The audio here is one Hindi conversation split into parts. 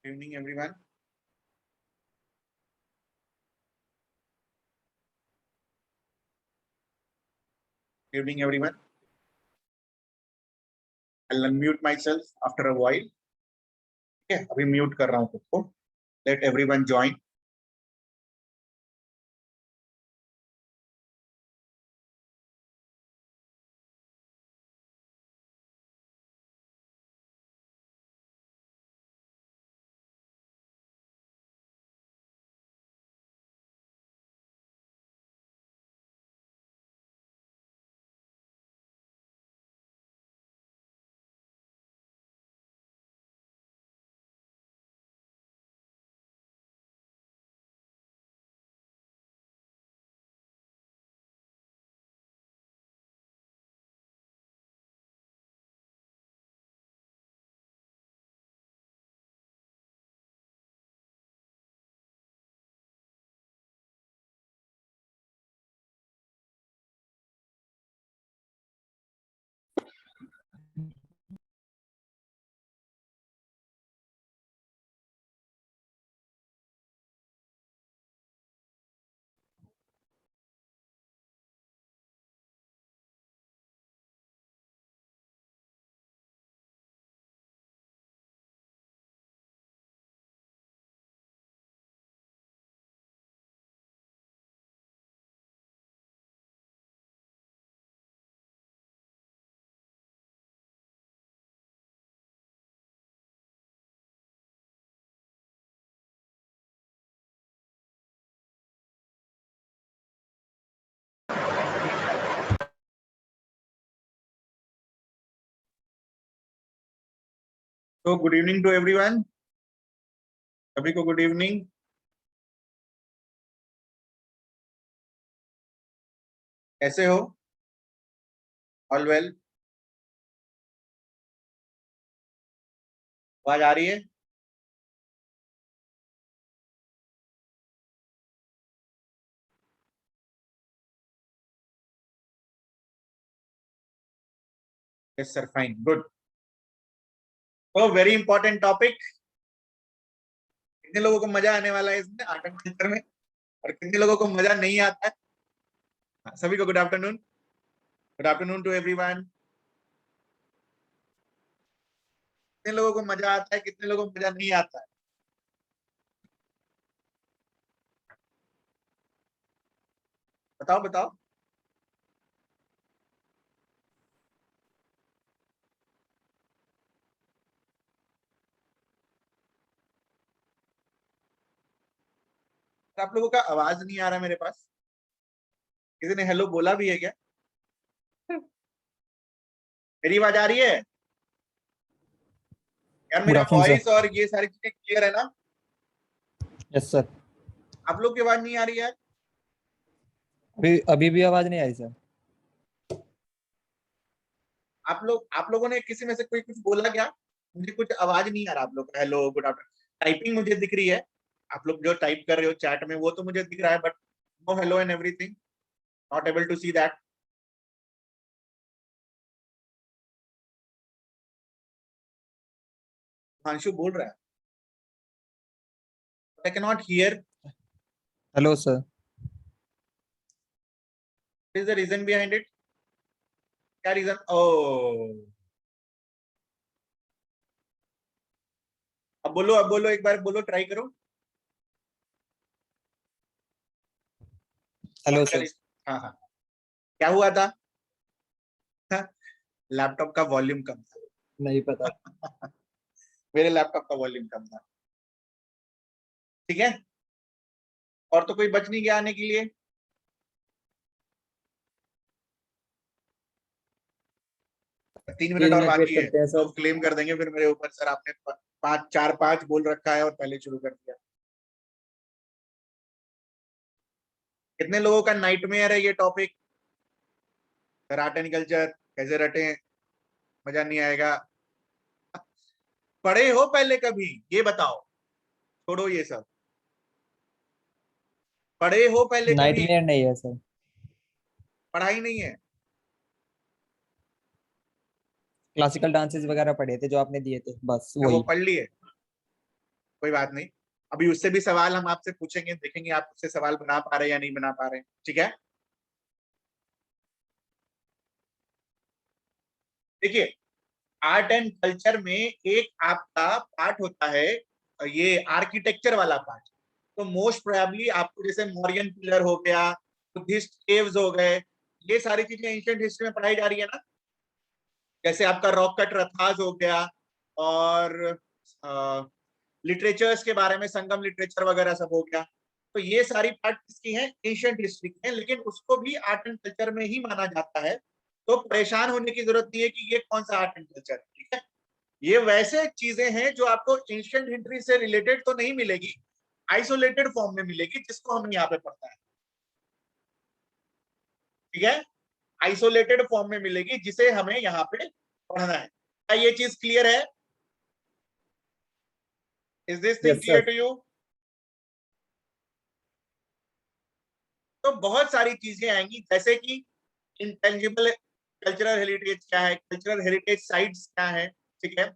Good evening, everyone. Good evening, everyone. I'll unmute myself after a while. Okay, अभी mute कर रहा हूँ खुद को. Let everyone join. So good evening to everyone. सभी को good evening. कैसे हो? All well. आवाज आ रही है? Yes, sir. Fine. Good. So very important topic. कितने लोगों को मजा आने वाला है इसमें आर्ट एंड कल्चर में और कितने लोगों को मजा नहीं आता है? सभी को good afternoon. Good afternoon to everyone. कितने लोगों को मजा आता है, कितने लोगों को मजा नहीं आता है? बताओ बताओ. आप लोगों का आवाज नहीं आ रहा मेरे पास. किसी ने हेलो बोला भी है क्या? मेरी आवाज आ रही है यार? मेरा वॉइस और ये सारी चीजें क्लियर है ना? Yes sir. आप लोग की आवाज नहीं आ रही है? अभी भी आवाज नहीं आई सर. आप लोगों ने किसी में से कोई कुछ बोला क्या? मुझे कुछ आवाज नहीं आ रहा आप लोग का. हेलो गुड आफ्टरनून टाइपिंग मुझे दिख रही है. आप लोग जो टाइप कर रहे हो चैट में वो तो मुझे दिख रहा है, but no hello and everything. Not able to see that. Himanshu बोल रहा है. I can not hear. Hello sir. Is the reason behind it? क्या रीजन? ओ अब बोलो, अब बोलो, एक बार बोलो, ट्राई करो. Hello sir. हाँ हाँ. क्या हुआ था? लैपटॉप का वॉल्यूम कम था. नहीं पता. मेरे लैपटॉप का वॉल्यूम कम था. ठीक है. और तो कोई बच नहीं गया आने के लिए. तीन मिनट और बाकी है तो क्लेम कर देंगे फिर मेरे ऊपर. सर आपने 5 बोल रखा है और पहले शुरू कर दिया. कितने लोगों का नाइटमेयर है ये topic? Sir art and culture कैसे रटे? मजा नहीं आएगा. पढ़े हो पहले कभी? ये बताओ. छोड़ो ये सब. पढ़े हो पहले कभी? नाइटमेयर नहीं है सर. पढ़ाई नहीं है. क्लासिकल डांसेस वगैरह पढ़े थे जो आपने दिए थे, बस वो वही. पढ़ लिए. कोई बात नहीं, अभी उससे भी सवाल हम आपसे पूछेंगे, देखेंगे आप उससे सवाल बना पा रहे हैं या नहीं बना पा रहे हैं, ठीक है। देखिए, आर्ट एंड कल्चर में एक आपका पार्ट होता है ये आर्किटेक्चर वाला पार्ट। तो मोस्ट प्रोबेबली आपको जैसे मौर्यन पिलर हो गया, बुद्धिस्ट केव्स हो गए, ये सारी चीजें एंशिएंट हिस्ट्री में पढ़ाई जा रही है ना। जैसे आपका रॉक कट रथास हो गया, और लिटरेचर्स के बारे में संगम लिटरेचर वगैरह सब हो गया। तो ये सारी पार्ट किसकी है, एंशिएंट हिस्ट्री की है, लेकिन उसको भी आर्ट एंड कल्चर में ही माना जाता है। तो परेशान होने की जरूरत नहीं है कि ये कौन सा आर्ट एंड कल्चर है, ठीक है। ये वैसे चीजें हैं जो आपको एंशिएंट हिस्ट्री से रिलेटेड तो नहीं मिलेगी, आइसोलेटेड फॉर्म में मिलेगी, जिसको हम यहाँ पे पढ़ता है, ठीक है। आइसोलेटेड फॉर्म में मिलेगी जिसे हमें यहाँ पे पढ़ना है। क्या ये चीज क्लियर है? Is this thing yes clear sir. To you? तो बहुत सारी चीजें आएंगी, जैसे कि इंटेंजिबल कल्चरल हेरिटेज क्या है, कल्चरल हेरिटेज साइट्स क्या है, ठीक है।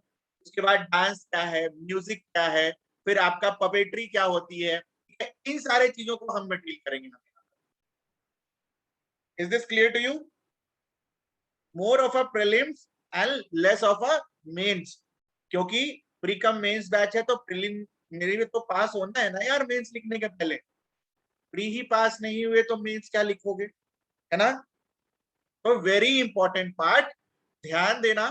उसके बाद डांस क्या है, म्यूजिक क्या है, फिर आपका पपेट्री क्या होती है, ठीक है? इन सारे चीजों को हम डील करेंगे। Is this clear to you? More of a prelims and less of a mains, क्योंकि प्री कम मेंस बैच है, तो प्रीलिमिनरी में तो पास होना है ना यार, मेंस लिखने के पहले। प्री ही पास नहीं हुए तो मेंस क्या लिखोगे, है ना। तो वेरी इंपॉर्टेंट पार्ट, ध्यान देना।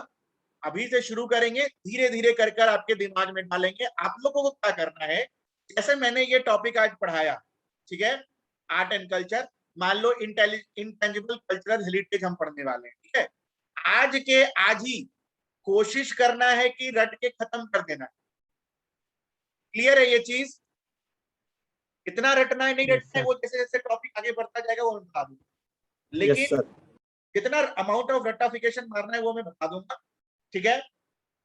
अभी से शुरू करेंगे, धीरे धीरे कर कर आपके दिमाग में डालेंगे। आप लोगों को क्या करना है, जैसे मैंने ये टॉपिक आज पढ़ाया, ठीक है, आर्ट एंड कल्चर, मान लो इंटेंजिबल कल्चरल हेरिटेज हम पढ़ने वाले हैं, ठीक है। आज के आज ही कोशिश करना है कि रट के खत्म कर देना। क्लियर है ये चीज? कितना रटना है नहीं यस रटना है सर। वो जैसे जैसे टॉपिक आगे बढ़ता जाएगा वो मैं बता दूंगा, यस लेकिन सर। कितना अमाउंट ऑफ रटाफिकेशन मारना है वो मैं बता दूंगा, ठीक है।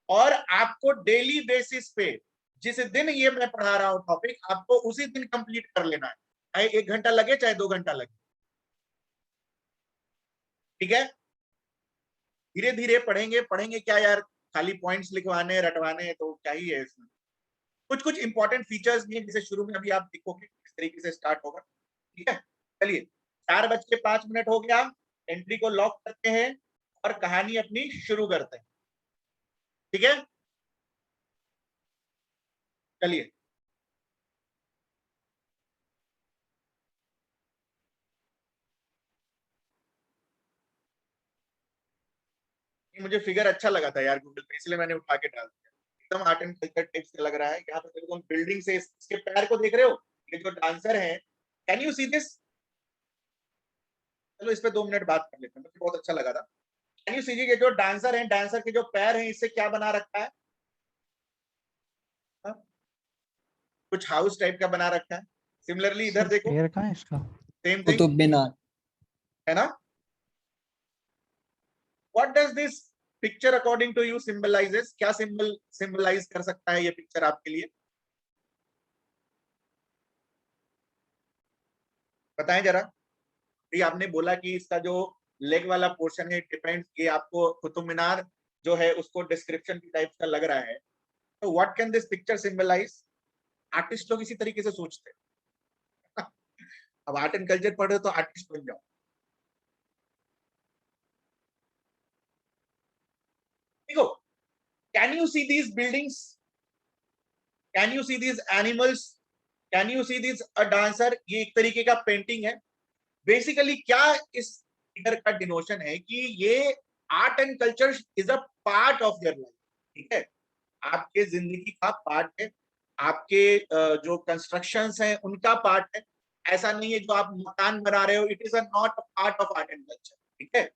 और आपको डेली बेसिस पे जिस दिन ये मैं पढ़ा रहा हूं टॉपिक, आपको उसी दिन कंप्लीट कर लेना है, चाहे 1 घंटा लगे चाहे 2 घंटा लगे, ठीक है। धीरे धीरे पढ़ेंगे, पढ़ेंगे क्या यार, खाली पॉइंट्स लिखवाने रटवाने तो क्या ही है इसमें। कुछ कुछ इंपॉर्टेंट फीचर्स भी हैं, जैसे शुरू में अभी आप देखोगे किस तरीके से स्टार्ट होगा, ठीक है। चलिए, 4:05 हो गया, एंट्री को लॉक करते हैं और कहानी अपनी शुरू करते हैं, ठीक है। चलिए, मुझे फिगर अच्छा लगा था यार गूगल पे, इसलिए मैंने उठा के डाल दिया। एकदम आर्ट एंड कल्चर टाइप से लग रहा है। यहाँ पे तुम बिल्डिंग से इसके पैर को देख रहे हो, ये जो डांसर है, कैन यू सी दिस? चलो इस पे 2 मिनट बात कर लेते हैं, मुझे बहुत अच्छा लगा था। कैन यू सी, ये जो डांसर है, डांसर के जो पैर हैं, इससे क्या बना रखा है? हा? कुछ हाउस टाइप का बना रखा है। सिमिलरली इधर सर देखो, पैर कहाँ है इसका? Same thing, Qutub Minar. है ना। What does this picture according to you symbolizes? क्या सिंबलाइज कर सकता है ये पिक्चर आपके लिए? बताएं जरा। ये आपने बोला कि इसका जो लेग वाला पोर्शन है, डिपेंड्स, ये आपको कुतुब मीनार जो है उसको डिस्क्रिप्शन की टाइप का लग रहा है। तो what can this picture symbolize? Artist लोग इसी तरीके से सोचते हैं। अब आर्ट एंड कल्चर पढ़ रहे हो तो आर्टिस्ट बन जाओ। देखो, can you see these buildings, can you see these animals, can you see this a dancer? ये एक तरीके का पेंटिंग है। बेसिकली क्या इस फिगर का डिनोशन है कि ये art and culture is a part of their life, ठीक है। आपके जिंदगी का पार्ट है, आपके जो कंस्ट्रक्शंस हैं उनका पार्ट है। ऐसा नहीं है जो आप मकान बना रहे हो, it is a not a part of art and culture, ठीक है।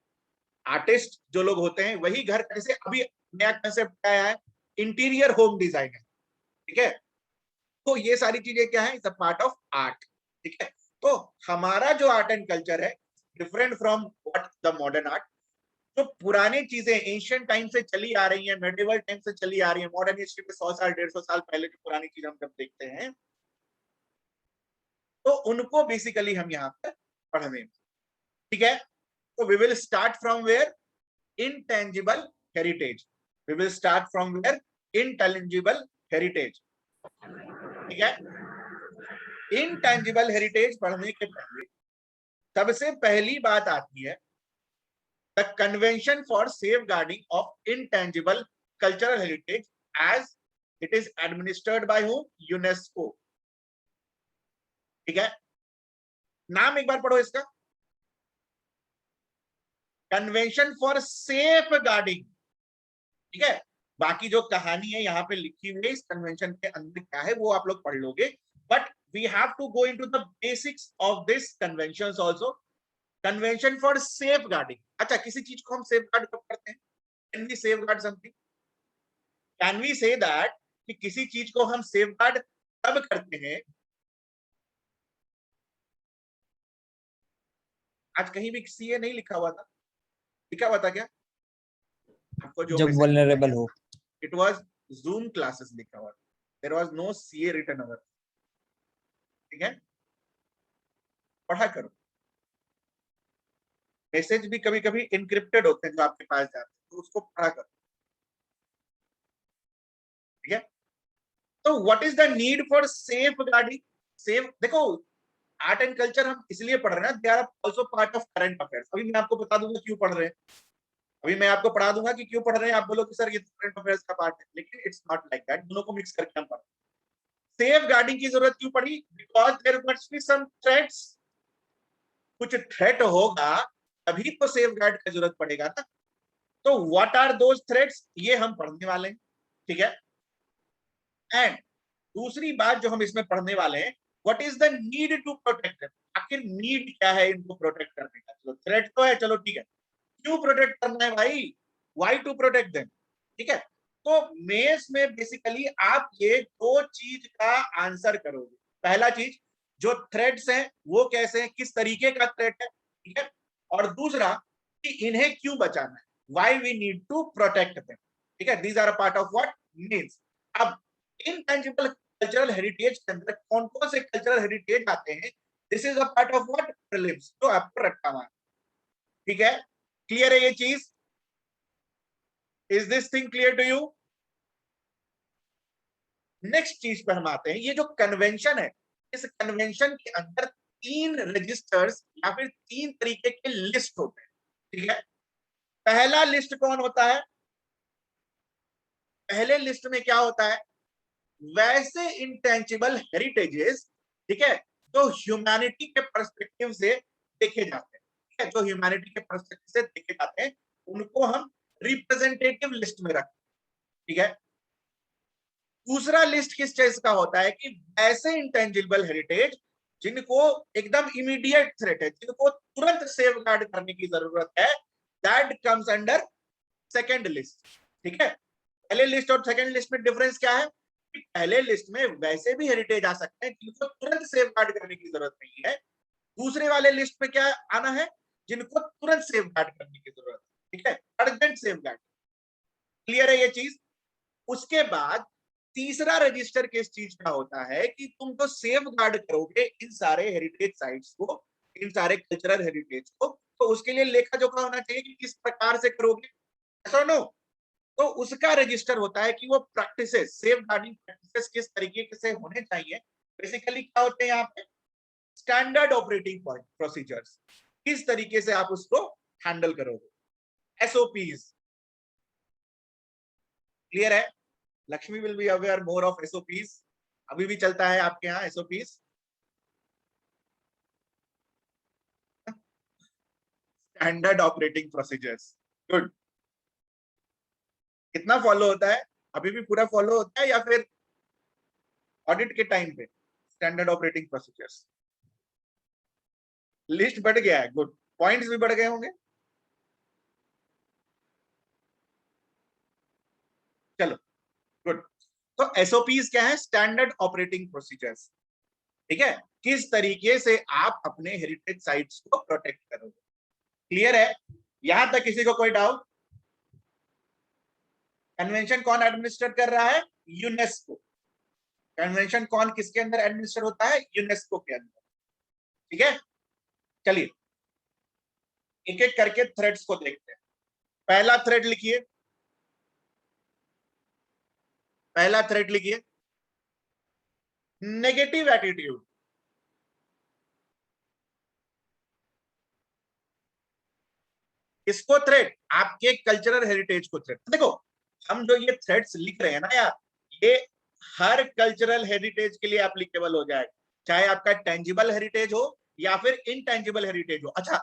आर्टिस्ट जो लोग होते हैं वही घर, जैसे अभी नया कंसेप्ट आया है, इंटीरियर होम डिजाइनर, ठीक है। तो ये सारी चीजें क्या है, it's a part of art, ठीक है। तो हमारा जो आर्ट एंड कल्चर है, different from what the modern art. जो पुरानी चीजें एंशिएंट टाइम से चली आ रही हैं, मेडिवल टाइम से चली आ रही हैं, मॉडर्न हिस्ट्री में 100 साल 150 साल पहले की पुरानी चीज हम जब देखते हैं, तो उनको बेसिकली हम यहाँ पर पढ़ने, ठीक है। तो we will start from where? intangible heritage. We will start from where? Intangible heritage. ठीक है, इनटेंजिबल हेरिटेज पढ़ने के पहले सबसे पहली बात आती है the convention for safeguarding of intangible cultural heritage as it is administered by whom, UNESCO. ठीक है, नाम एक बार पढ़ो इसका, कन्वेंशन फॉर सेफ गार्डिंग। ठीक है, बाकी जो कहानी है यहाँ पे लिखी हुई है इस कन्वेंशन के अंदर क्या है वो आप लोग पढ़ लोगे, but we have to go into the basics of this conventions also. Convention for safeguarding, अच्छा किसी चीज को हम सेफ गार्ड कब करते हैं? Can we safeguard something? Can we say that कि किसी चीज को हम सेफ गार्ड तब करते हैं? आज कहीं भी सीए नहीं लिखा हुआ था, लिखा हुआ था क्या आपको जो जब मैसेज भेजा वल्नरेबल गया? हो। इट वाज जूम क्लासेस लिखा हुआ, there was no CA written over. ठीक है, पढ़ा करो, मैसेज भी कभी कभी इनक्रिप्टेड होते हैं जो आपके पास जाते हैं, तो उसको पढ़ा करो। ठीक है, तो what is the need for safeguarding? Safe, देखो आर्ट एंड कल्चर हम इसलिए पढ़ रहे हैं, they are also part of current affairs. अभी मैं आपको बता दूंगा क्यों पढ़ रहे हैं, अभी मैं आपको पढ़ा दूंगा कि क्यों पढ़ रहे हैं। आप बोलो कि सर ये करंट अफेयर्स का पार्ट है, लेकिन इट्स नॉट लाइक दैट, दोनों को मिक्स करके हम पढ़ रहे हैं। सेफ गार्डिंग की जरूरत क्यों पड़ी? Because there must be some threats, कुछ थ्रेट होगा तभी तो सेफ गार्ड की जरूरत पड़ेगा ना। तो व्हाट आर दोज थ्रेट्स, ये हम पढ़ने वाले हैं। ठीक है, एंड दूसरी बात जो हम इसमें पढ़ने वाले हैं, what is the need to protect them, आखिर नीड क्या है इनको प्रोटेक्ट करने का? चलो थ्रेट तो है, चलो ठीक है, क्यों प्रोटेक्ट करना है भाई, व्हाई टू प्रोटेक्ट देम? ठीक है, तो मेंस में बेसिकली आप ये दो चीज का आंसर करोगे। पहला चीज, जो थ्रेट्स हैं वो कैसे हैं, किस तरीके का थ्रेट है, ठीक है, और दूसरा कि इन्हें क्यों बचाना है, why we need to protect them. ठीक है, these are a part of what means. अब इनटेंजिबल कल्चरल हेरिटेज के अंदर कौन कौन से कल्चरल हेरिटेज आते हैं, this is a part of what prelims, तो आपको रखा हुआ है। ठीक है, क्लियर है ये चीज? Is this thing clear to you? Next चीज पर हम आते हैं, ये जो कन्वेंशन है, इस कन्वेंशन के अंदर तीन रजिस्टर्स या फिर तीन तरीके के लिस्ट होते हैं। ठीक है, पहला लिस्ट कौन होता है? पहले लिस्ट में क्या होता है, वैसे इंटेंजिबल हेरिटेजेस, ठीक है, जो ह्यूमैनिटी के पर्सपेक्टिव से देखे जाते हैं, ठीक है, जो ह्यूमैनिटी के पर्सपेक्टिव से देखे जाते हैं उनको हम रिप्रेजेंटेटिव लिस्ट में रखते हैं। ठीक है, दूसरा लिस्ट किस चीज का होता है कि ऐसे इंटेंजिबल हेरिटेज जिनको एकदम इमीडिएट थ्रेट है, जिनको तुरंत सेव गार्ड करने की जरूरत है, that comes under second list. ठीक है, पहले लिस्ट और सेकेंड लिस्ट में डिफरेंस क्या है? पहले लिस्ट में वैसे भी हेरिटेज आ सकते हैं जिनको तुरंत सेव गार्ड करने की जरूरत नहीं है, दूसरे वाले लिस्ट में क्या आना है, जिनको तुरंत सेव गार्ड करने की जरूरत है। ठीक है, अर्जेंट सेव गार्ड। क्लियर है ये चीज? उसके बाद तीसरा रजिस्टर किस चीज का होता है कि तुम तो सेव गार्ड करोगे इन सारे हेरिटेज साइट्स को, इन सारे कल्चरल हेरिटेज को, तो उसके लिए लेखा जोखा होना चाहिए कि किस प्रकार से करोगे, ऐसा नो। तो उसका रजिस्टर होता है कि वो प्रैक्टिसेस, सेफ गार्डिंग प्रैक्टिसेस किस तरीके से होने चाहिए। बेसिकली क्या होते हैं यहाँ पे, स्टैंडर्ड ऑपरेटिंग प्रोसीजर्स, किस तरीके से आप उसको हैंडल करोगे, एसओपीज। क्लियर है? Lakshmi will be aware more of SOPs, अभी भी चलता है आपके यहाँ SOPs, standard operating procedures. Good, कितना फॉलो होता है, अभी भी पूरा फॉलो होता है या फिर ऑडिट के टाइम पे स्टैंडर्ड ऑपरेटिंग प्रोसीजर्स? लिस्ट बढ़ गया है, गुड, पॉइंट्स भी बढ़ गए होंगे। चलो गुड, तो एसओपीज क्या है, स्टैंडर्ड ऑपरेटिंग प्रोसीजर्स। ठीक है, किस तरीके से आप अपने हेरिटेज साइट्स को प्रोटेक्ट करोगे। क्लियर है? यहां तक किसी को कोई डाउट? कन्वेंशन कौन एडमिनिस्टर कर रहा है? यूनेस्को। कन्वेंशन कौन किसके अंदर एडमिनिस्टर होता है? यूनेस्को के अंदर। ठीक है, चलिए एक एक करके थ्रेड्स को देखते हैं। पहला थ्रेड लिखिए, पहला थ्रेड लिखिए, नेगेटिव एटीट्यूड, इसको थ्रेट, आपके कल्चरल हेरिटेज को थ्रेट। देखो हम जो ये थ्रेट्स लिख रहे हैं ना यार, ये हर कल्चरल हेरिटेज के लिए एप्लीकेबल हो जाएगा, चाहे आपका टेंजिबल हेरिटेज हो या फिर इनटेंजिबल हेरिटेज हो। अच्छा,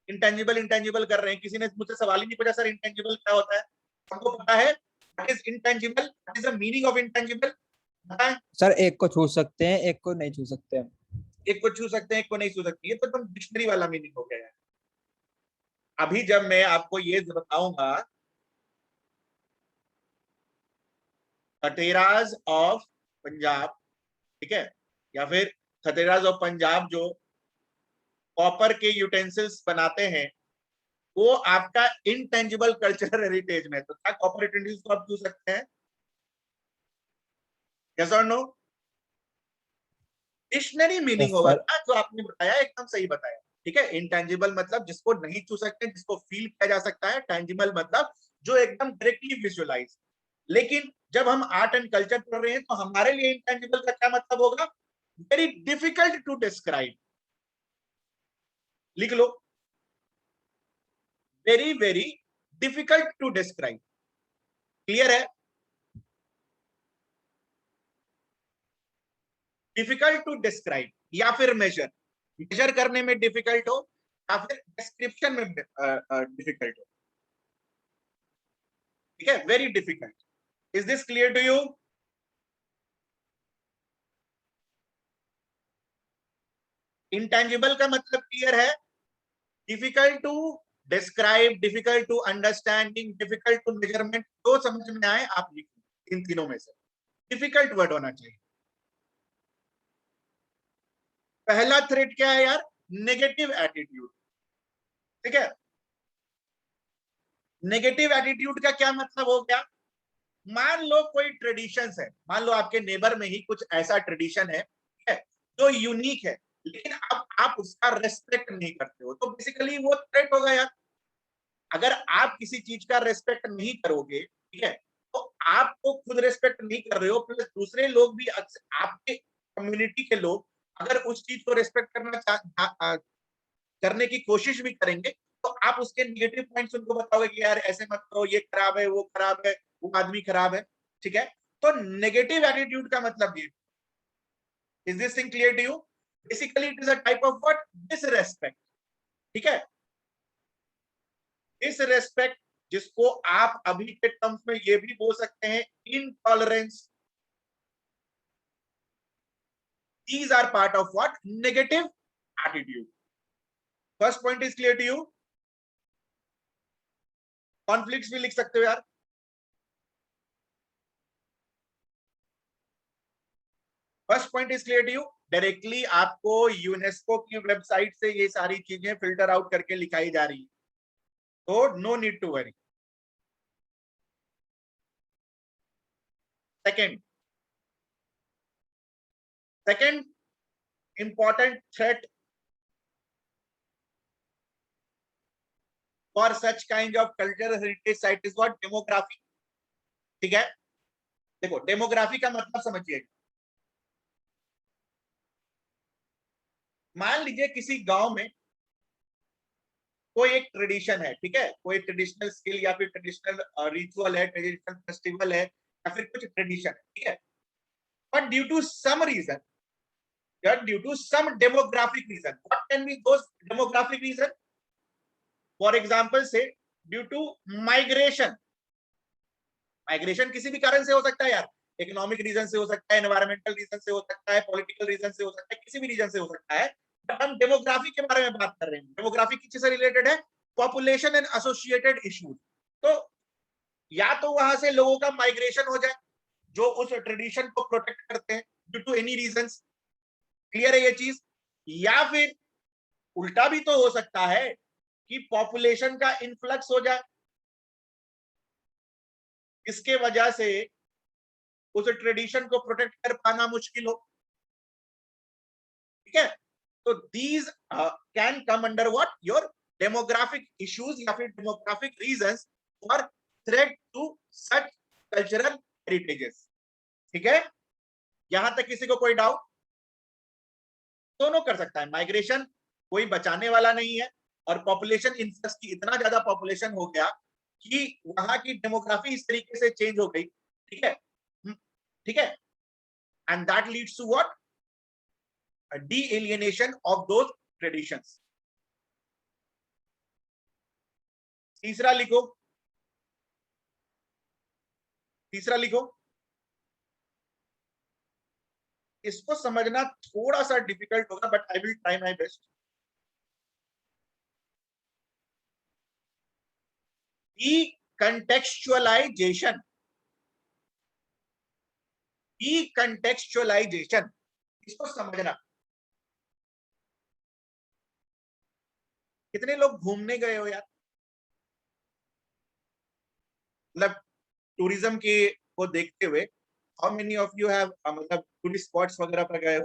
इंटेंजिबल इंटेंजिबल कर रहे हैं, किसी ने मुझसे सवाल ही नहीं पूछा सर इंटेंजिबल क्या होता है, हमको पता है what is intangible, what is the meaning of intangible, पता है? सर एक को छू सकते हैं, एक को नहीं छू सकते हम। एक को छू सकते हैं, एक को नहीं छू सकते, ये तो तुम डिक्शनरी वाला मीनिंग हो गया है। अभी जब मैं आपको ये बताऊंगा खटेराज ऑफ पंजाब, ठीक है, या फिर खटेराज ऑफ पंजाब जो कॉपर के यूटेंसिल्स बनाते हैं, वो आपका इंटेंजिबल कल्चरल हेरिटेज में, तो क्या कॉपर यूटेंसिल्स को आप छू सकते हैं? यस और नो? डिक्शनरी मीनिंग यस होगा सर। ना जो आपने बताया, एकदम सही बताया। ठीक है, इंटेंजिबल मतलब जिसको नहीं छू सकते, जिसको फील किया जा सकता है, टेंजिबल मतलब जो एकदम डायरेक्टली विजुअलाइज। लेकिन जब हम आर्ट एंड कल्चर पढ़ रहे हैं तो हमारे लिए इंटेंजिबल का क्या मतलब होगा? वेरी डिफिकल्ट टू डिस्क्राइब, लिख लो, very very difficult to describe. Clear है? डिफिकल्ट टू डिस्क्राइब या फिर मेजर, मेजर करने में डिफिकल्ट हो या फिर डिस्क्रिप्शन में डिफिकल्ट हो। ठीक है, very difficult. Is this clear to you? Intangible का मतलब क्लियर है? Difficult to describe, difficult to understanding, difficult to measurement, जो समझ में आए आप लिखो, इन तीनों में से डिफिकल्ट वर्ड होना चाहिए। पहला थ्रेट क्या है यार? Negative attitude. ठीक है, नेगेटिव एटीट्यूड का क्या मतलब हो गया? मान लो कोई ट्रेडिशन है, मान लो आपके नेबर में ही कुछ ऐसा ट्रेडिशन है, ठीक है, जो यूनिक है, लेकिन अब आप उसका रेस्पेक्ट नहीं करते हो, तो बेसिकली वो थ्रेट होगा यार। अगर आप किसी चीज का रेस्पेक्ट नहीं करोगे, ठीक है, तो आपको खुद रेस्पेक्ट नहीं कर रहे हो, प्लस दूसरे लोग भी आपके कम्युनिटी के लोग अगर उस चीज को रेस्पेक्ट करने की कोशिश भी करेंगे, तो आप उसके निगेटिव पॉइंट्स उनको बताओगे कि यार ऐसे मत करो, ये खराब है, वो खराब है, वो आदमी खराब है। ठीक है, तो नेगेटिव एटीट्यूड का मतलब ये, is this thing clear to you? Basically it is a type of what? Disrespect. ठीक है, डिसरेस्पेक्ट, जिसको आप अभी के टर्म्स में ये भी बोल सकते हैं intolerance. these are part of what? Negative attitude. First point is clear to you? Conflicts भी लिख सकते हो यार। First point is clear to you? Directly आपको यूनेस्को की वेबसाइट से ये सारी चीजें फिल्टर आउट करके लिखाई जा रही है, तो no need to worry. Second, second important threat for such kind of cultural heritage site is what? Demography. ठीक है, देखो डेमोग्राफी का मतलब समझिए। मान लीजिए किसी गांव में कोई एक ट्रेडिशन है, ठीक है, कोई ट्रेडिशनल स्किल या फिर ट्रेडिशनल रिचुअल है, ट्रेडिशनल फेस्टिवल है, या फिर कुछ ट्रेडिशन है, ठीक है, but due to some reason, due to some demographic reason, what can be those demographic reason? For example से ड्यू टू माइग्रेशन, माइग्रेशन किसी भी कारण से हो सकता है यार, इकोनॉमिक रीजन से हो सकता है, एनवायरमेंटल रीजन से हो सकता है, पॉलिटिकल रीजन से हो सकता है, किसी भी रीजन से हो सकता है, बट हम डेमोग्राफी के बारे में बात कर रहे हैं। डेमोग्राफी किस से रिलेटेड है? Population and associated issues. तो या तो वहां से लोगों का माइग्रेशन हो जाए जो उस ट्रेडिशन को प्रोटेक्ट करते हैं due to any reasons, clear है ये चीज? या फिर उल्टा भी तो हो सकता है कि पॉपुलेशन का इन्फ्लक्स हो जाए, इसके वजह से उस ट्रेडिशन को प्रोटेक्ट कर पाना मुश्किल हो। ठीक है, तो these can come under what? Your demographic issues या फिर demographic reasons for threat to such cultural heritages. ठीक है, यहां तक किसी को कोई डाउट? दोनों कर सकता है, माइग्रेशन कोई बचाने वाला नहीं है, और पॉपुलेशन इन्फ्लक्स की इतना ज्यादा पॉपुलेशन हो गया कि वहां की डेमोग्राफी इस तरीके से चेंज हो गई, ठीक है, ठीक है, and that leads to what? Dealienation of those traditions. तीसरा लिखो, तीसरा लिखो, इसको समझना थोड़ा सा डिफिकल्ट होगा but I will try my best. Decontextualization, decontextualization, इसको समझना। कितने लोग घूमने गए हो यार, मतलब टूरिज्म के को देखते हुए? How many of you have मतलब टूरिस्ट स्पॉट्स वगैरह पर गए हो?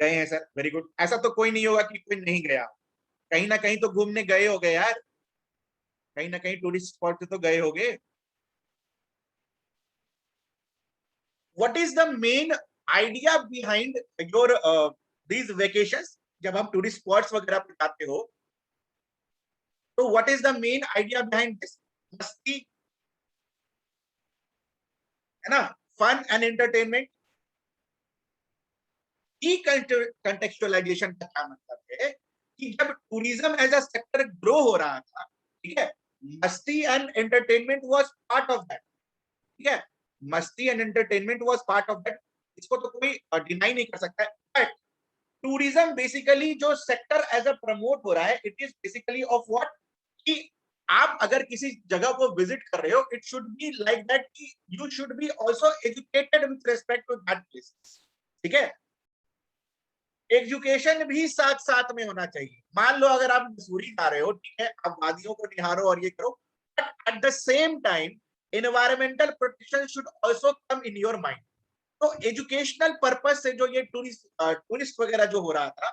गए हैं सर, वेरी गुड। ऐसा तो कोई नहीं होगा कि कोई नहीं गया, कहीं ना कहीं तो घूमने गए होगे यार, कहीं ना कहीं टूरिस्ट स्पॉट पे तो गए होगे। What is the main idea behind your these vacations? जब हम टूरिस्ट स्पॉट्स वगैरह पे जाते हो तो what is the main idea behind this? मस्ती, है ना, फन एंड एंटरटेनमेंट। डीकंटेक्चुअलाइजेशन का क्या मतलब है कि जब tourism as a sector grow हो रहा था, ठीक है, मस्ती and entertainment was part of that, ठीक है, मस्ती and entertainment was part of that, इसको तो कोई डिनाई नहीं कर सकता है। बट टूरिज्म बेसिकली जो सेक्टर एज अ प्रमोट हो रहा है, it is basically of what, कि आप अगर किसी जगह को विजिट कर रहे हो, it should be like that कि you should be also educated with respect to that place, ठीक है, एजुकेशन भी साथ साथ में होना चाहिए। मान लो अगर आप मसूरी जा रहे हो, ठीक है, आप वादियों को निहारो और ये करो, but at the same time environmental protection should also come in your mind. तो एजुकेशनल पर्पस से जो ये टूरिस्ट वगैरह जो हो रहा था,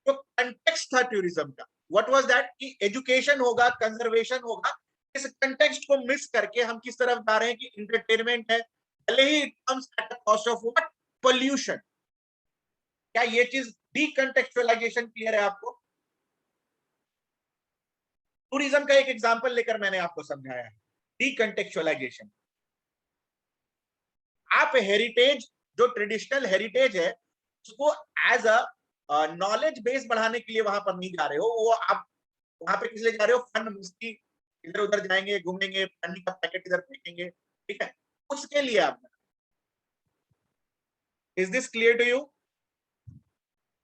जो कंटेक्स्ट था टूरिज्म का, व्हाट वाज दैट, कि एजुकेशन होगा, कंजर्वेशन होगा। इस कंटेक्स्ट को मिस करके हम किस तरफ जा रहे हैं कि इंटरटेनमेंट है, भले ही it comes at the cost of what, pollution. क्या ये चीज डीकंटेक्चुअलाइजेशन क्लियर है आपको? टूरिज्म का एक एग्जांपल लेकर मैंने आपको समझाया है डीकंटेक्चुअलाइजेशन। आप हेरिटेज, जो ट्रेडिशनल हेरिटेज है, उसको एज अ नॉलेज बेस बढ़ाने के लिए वहां पर नहीं जा रहे हो, वो आप वहां पे किस लिए जा रहे हो? फन मस्ती, इधर उधर जाएंगे, घूमेंगे, पानी का पैकेट इधर फेंकेंगे, ठीक है, उसके लिए आप। Is this clear to you?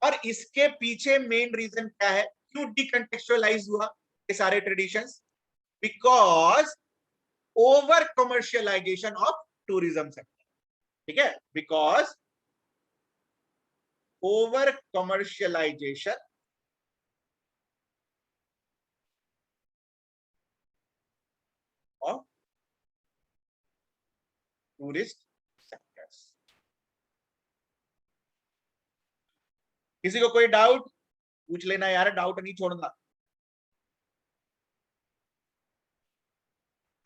और इसके पीछे मेन रीजन क्या है, क्यों डिकंटेक्चुअलाइज हुआ ये सारे traditions? Because over commercialisation of tourism sector, ठीक है, because over commercialisation of tourist sectors. किसी को कोई डाउट पूछ लेना यार, डाउट नहीं छोड़ना।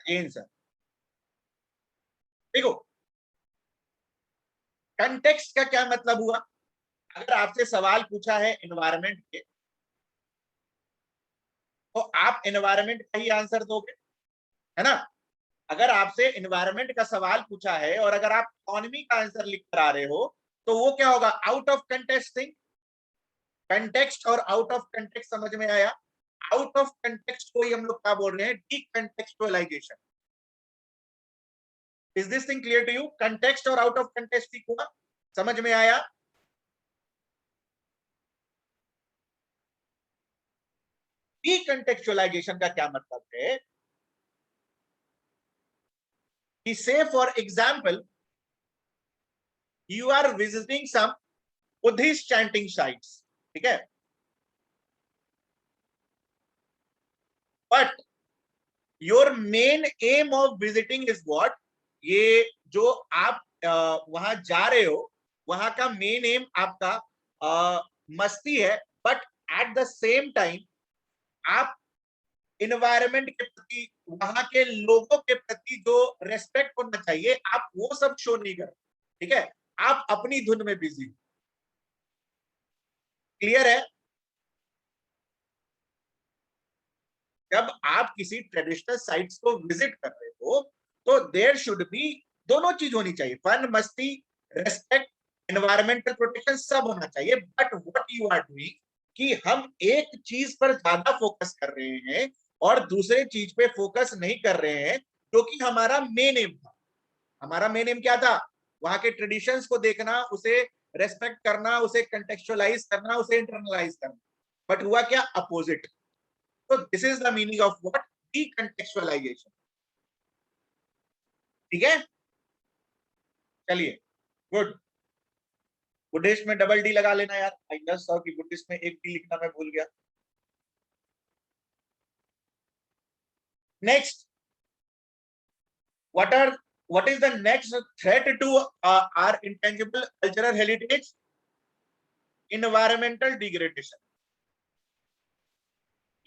अगेन सर, देखो कंटेक्स्ट का क्या मतलब हुआ? अगर आपसे सवाल पूछा है एनवायरमेंट के, तो आप एनवायरमेंट का ही आंसर दोगे, है ना। अगर आपसे एनवायरमेंट का सवाल पूछा है और अगर आप इकोनॉमी का आंसर लिख कर आ रहे हो, तो वो क्या होगा? Out of context thing. Context और आउट ऑफ कंटेक्स्ट समझ में आया? आउट ऑफ कंटेक्स्ट को ही हम लोग क्या बोल रहे हैं? Decontextualization. Is this thing clear to you? Context और आउट ऑफ कंटेक्स्ट हुआ, समझ में आया? डीकंटेक्चुअलाइजेशन का क्या मतलब है कि से for example you are visiting some Buddhist chanting sites, ठीक है, but your main aim of visiting is what? ये जो आप वहां जा रहे हो, वहां का मेन एम आपका मस्ती है, but at the same time आप इन्वायरमेंट के प्रति, वहां के लोगों के प्रति जो रेस्पेक्ट होना चाहिए, आप वो सब शो नहीं कर, ठीक है, आप अपनी धुन में बिजी। क्लियर है? जब आप किसी ट्रेडिशनल साइट्स को विजिट कर रहे हो तो देयर शुड बी दोनों चीज होनी चाहिए, फन, मस्ती, रेस्पेक्ट, एनवायरमेंटल प्रोटेक्शन, सब होना चाहिए। But what you are doing कि हम एक चीज पर ज्यादा फोकस कर रहे हैं और दूसरे चीज पे फोकस नहीं कर रहे हैं, जो कि हमारा मेन एम था। हमारा मेन एम क्या था? वहां के ट्रेडिशंस को देखना, उसे रेस्पेक्ट करना, उसे कंटेक्चुअलाइज करना, उसे इंटरनलाइज करना। बट हुआ क्या? अपोजिट। तो this is the meaning of what? Decontextualization. ठीक है, चलिए, गुड। बुद्धिस्ट में डबल डी लगा लेना यार, आई जस्ट सॉ कि बुद्धिस्ट में एक डी लिखना मैं भूल गया। Next, what is the next threat to our intangible cultural heritage? Environmental degradation।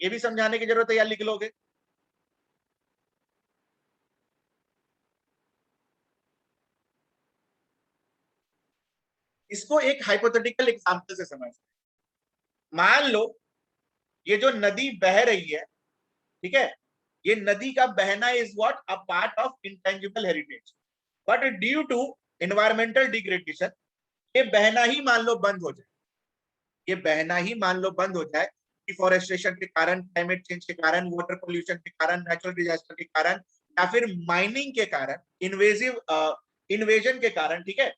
ये भी समझाने की जरूरत है या लिख लोगे? इसको एक हाइपोथेटिकल एग्जांपल से समझ। मान लो ये जो नदी बह रही है, ठीक है, ये नदी का बहना is what? A part of intangible heritage. But due to environmental degradation ये बहना ही मान लो बंद हो जाए, ये बहना ही मान लो बंद हो जाए, डिफोरेस्टेशन के कारण, क्लाइमेट चेंज के कारण, वाटर पोल्यूशन के कारण, नेचुरल डिजास्टर के कारण, या फिर माइनिंग के कारण, इन्वेजन के कारण, ठीक है,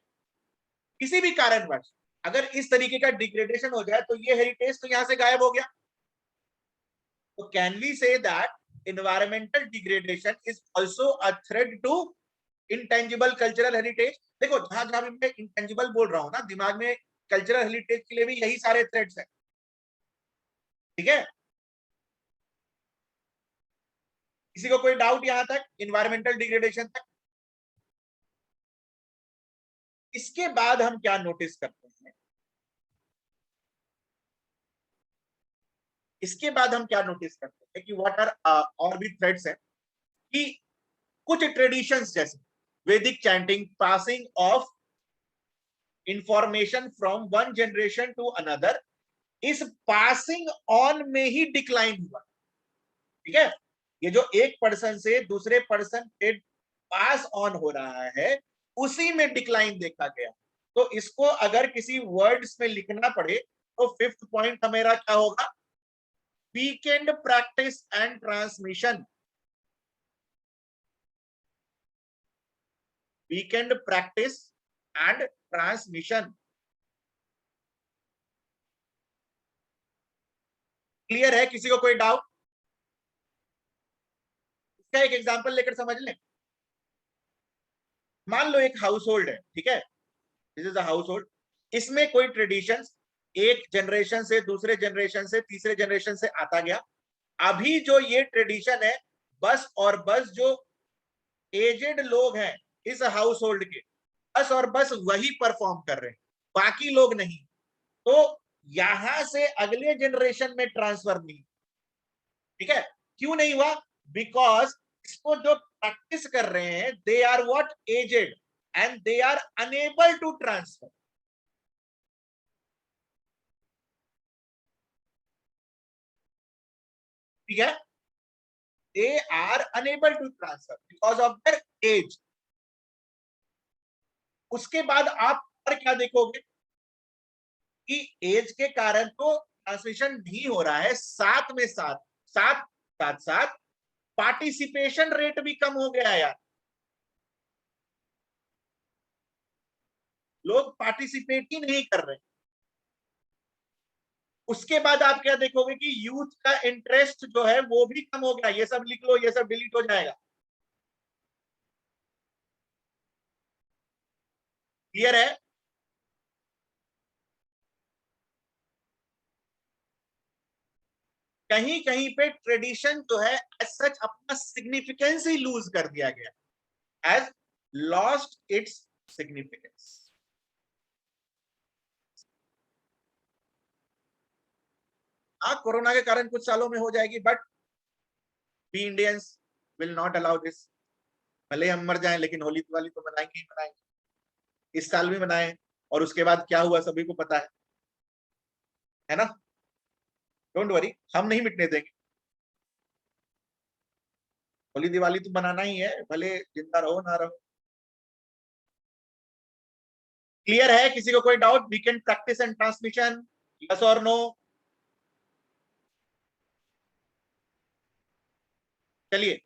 किसी भी कारणवश अगर इस तरीके का डिग्रेडेशन हो जाए तो ये हेरिटेज तो यहां से गायब हो गया। तो can we say that environmental degradation is also a threat to intangible cultural heritage? देखो, जहां जहां मैं इंटेंजिबल बोल रहा हूं ना, दिमाग में कल्चरल हेरिटेज के लिए भी यही सारे थ्रेट्स हैं। ठीक है, किसी को कोई डाउट यहां तक, इन्वायरमेंटल डिग्रेडेशन तक? इसके बाद हम क्या नोटिस करते हैं? इसके बाद हम क्या नोटिस करते हैं कि व्हाट आर और भी थ्रेड्स है कि कुछ ट्रेडिशंस जैसे Vedic chanting, passing of information from one generation to another, इस पासिंग ऑन में ही डिक्लाइन हुआ। ठीक है, ये जो एक पर्सन से दूसरे पर्सन पे पास ऑन हो रहा है, उसी में डिक्लाइन देखा गया। तो इसको अगर किसी वर्ड्स में लिखना पड़े तो फिफ्थ पॉइंट हमारा क्या होगा? Weekend practice and transmission. Weekend practice and transmission. Clear है? किसी को कोई डाउट? इसका एक एग्जांपल लेकर समझ लें। मान लो एक हाउस होल्ड है, ठीक है, this is a house hold, इसमें कोई ट्रेडिशन एक जनरेशन से दूसरे जनरेशन से तीसरे जनरेशन से आता गया। अभी जो ये ट्रेडिशन है, बस और बस जो एजेड लोग हैं इस हाउस होल्ड के, बस और बस वही परफॉर्म कर रहे हैं, बाकी लोग नहीं। तो यहां से अगले जनरेशन में ट्रांसफर नहीं। ठीक है, क्यों नहीं हुआ? बिकॉज इसको जो प्रैक्टिस कर रहे हैं they are what? Aged, and they are unable to transfer. ठीक है, they are unable to transfer because of their age. उसके बाद आप और क्या देखोगे कि एज के कारण तो ट्रांसमिशन नहीं हो रहा है, साथ में साथ साथ साथ साथ पार्टिसिपेशन रेट भी कम हो गया है यार। लोग पार्टिसिपेट ही नहीं कर रहे। उसके बाद आप क्या देखोगे कि यूथ का इंटरेस्ट जो है वो भी कम हो गया। ये सब लिख लो, ये सब डिलीट हो जाएगा। क्लियर है? कहीं कहीं पे ट्रेडिशन जो है एज सच अपना सिग्निफिकेंस ही लूज कर दिया गया, एज लॉस्ट इट्स सिग्निफिकेंस। हाँ, कोरोना के कारण कुछ सालों में हो जाएगी, but we Indians will not allow this. भले हम मर जाएं लेकिन होली दिवाली तो मनाएंगे ही मनाएंगे। इस साल भी मनाए और उसके बाद क्या हुआ सभी को पता है ना। डोंट वरी, हम नहीं मिटने देंगे। होली दिवाली तो मनाना ही है, भले जिंदा रहो ना रहो। क्लियर है? किसी को कोई doubt? Weekend practice and transmission, yes और नो? चलिए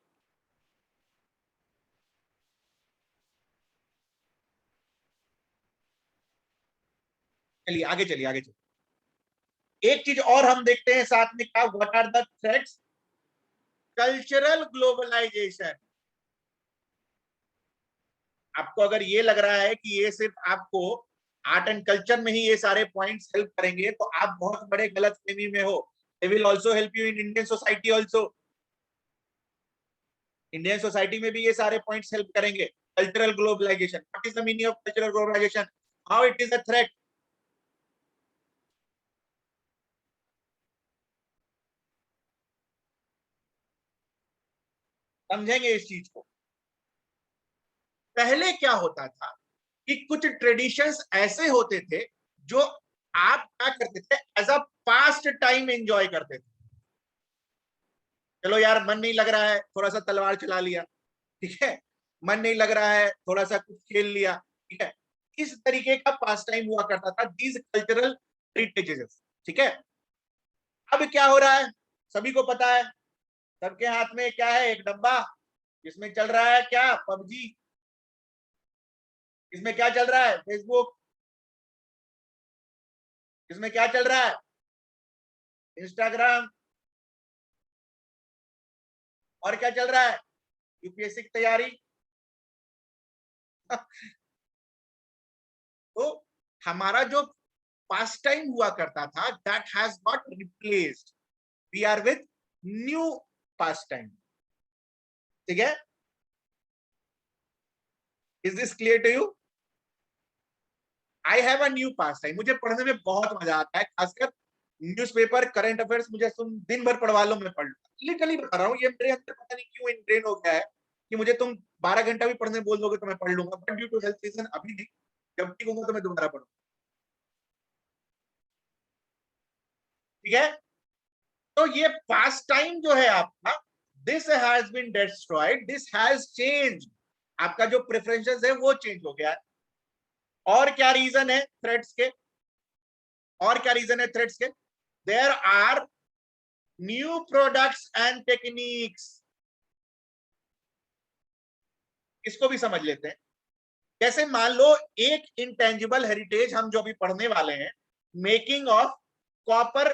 चलिए आगे चलिए आगे चलिए। एक चीज और हम देखते हैं साथ में, क्या what are the threats? Cultural globalisation. आपको अगर ये लग रहा है कि ये सिर्फ आपको आर्ट एंड कल्चर में ही ये सारे पॉइंट्स हेल्प करेंगे तो आप बहुत बड़े गलत फहमी में हो। They will also help you in Indian society also. Indian society में भी ये सारे पॉइंट्स हेल्प करेंगे। Cultural globalisation, what is the meaning of cultural globalisation? How it is a threat? समझेंगे इस चीज को। पहले क्या होता था कि कुछ ट्रेडिशंस ऐसे होते थे जो आप क्या करते थे, as a pastime enjoy करते थे। चलो यार, मन नहीं लग रहा है, थोड़ा सा तलवार चला लिया, ठीक है। मन नहीं लग रहा है, थोड़ा सा कुछ खेल लिया, ठीक है। इस तरीके का पास टाइम हुआ करता था, दीज कल्चरल हेरिटेजेस, ठीक है। अब क्या हो रहा है, सभी को पता है। सबके हाथ में क्या है? एक डब्बा, जिसमें चल रहा है क्या? पबजी। इसमें क्या चल रहा है? फेसबुक। इसमें क्या चल रहा है? इंस्टाग्राम। और क्या चल रहा है? यूपीएससी की तैयारी। तो हमारा जो पास्ट टाइम हुआ करता था, that has got replaced. We are with new pastime, ठीक है। Is this clear to you? I have a new pastime. मुझे पढ़ने में बहुत मजा आता है, खासकर न्यूज़पेपर, करंट अफेयर्स। मुझे तुम दिन भर पढ़वा लो, मैं पढ़ लूंगा। लिटरली बता रहा हूँ, ये मेरे अंदर पता नहीं क्यों इनग्रेन हो गया है कि मुझे तुम 12 घंटा भी पढ़ने बोल दोगे तो मैं पढ़ लूंगा, but due to health reason अभी नहीं। जब ठीक होगा तो मैं दोबारा पढ़ूंगा, ठीक है। तो ये पास्ट टाइम जो है आपका, this has been destroyed, this has change. आपका जो प्रेफरेंसेस है वो चेंज हो गया है। और क्या रीजन है थ्रेड्स के? और क्या रीजन है थ्रेड्स के? There are new products and techniques. इसको भी समझ लेते हैं। जैसे मान लो, एक इंटेंजिबल हेरिटेज हम जो भी पढ़ने वाले हैं, मेकिंग ऑफ कॉपर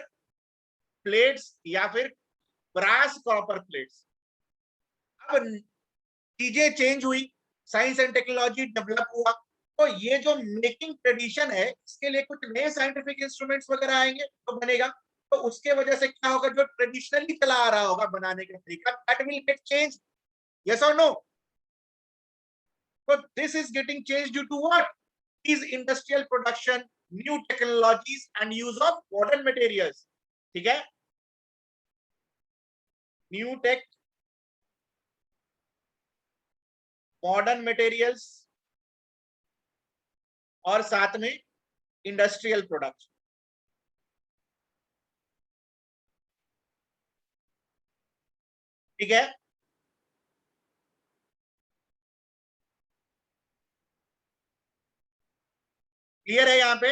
प्लेट्स या फिर ब्रास कॉपर प्लेट्स। अब चीजें चेंज हुई, साइंस एंड टेक्नोलॉजी डेवलप हुआ, तो ये जो मेकिंग ट्रेडिशन है, इसके लिए कुछ नए साइंटिफिक इंस्ट्रूमेंट्स वगैरह आएंगे तो बनेगा। तो उसके वजह से क्या होगा, जो ट्रेडिशनली चला आ रहा होगा बनाने का तरीका, that will get change. Yes और no? So this is getting changed due to what? Is industrial production, new technologies and use of modern materials, ठीक है। न्यू टेक, मॉडर्न मटेरियल्स और साथ में इंडस्ट्रियल प्रोडक्ट, ठीक है। क्लियर है यहां पे?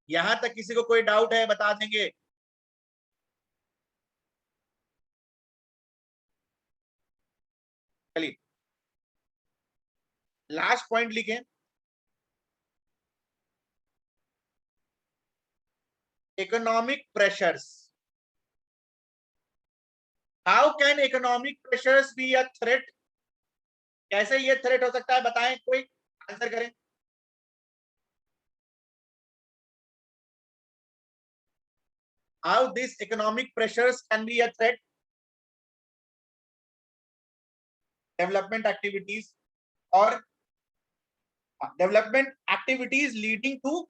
यहां तक किसी को कोई डाउट है बता देंगे। चलिए लास्ट पॉइंट लिखें। Economic pressures. How can economic pressures be a threat? कैसे ये थ्रेट हो सकता है, बताएं, कोई आंसर करें। How these economic pressures can be a threat? Development activities, और डेवलपमेंट एक्टिविटीज लीडिंग टू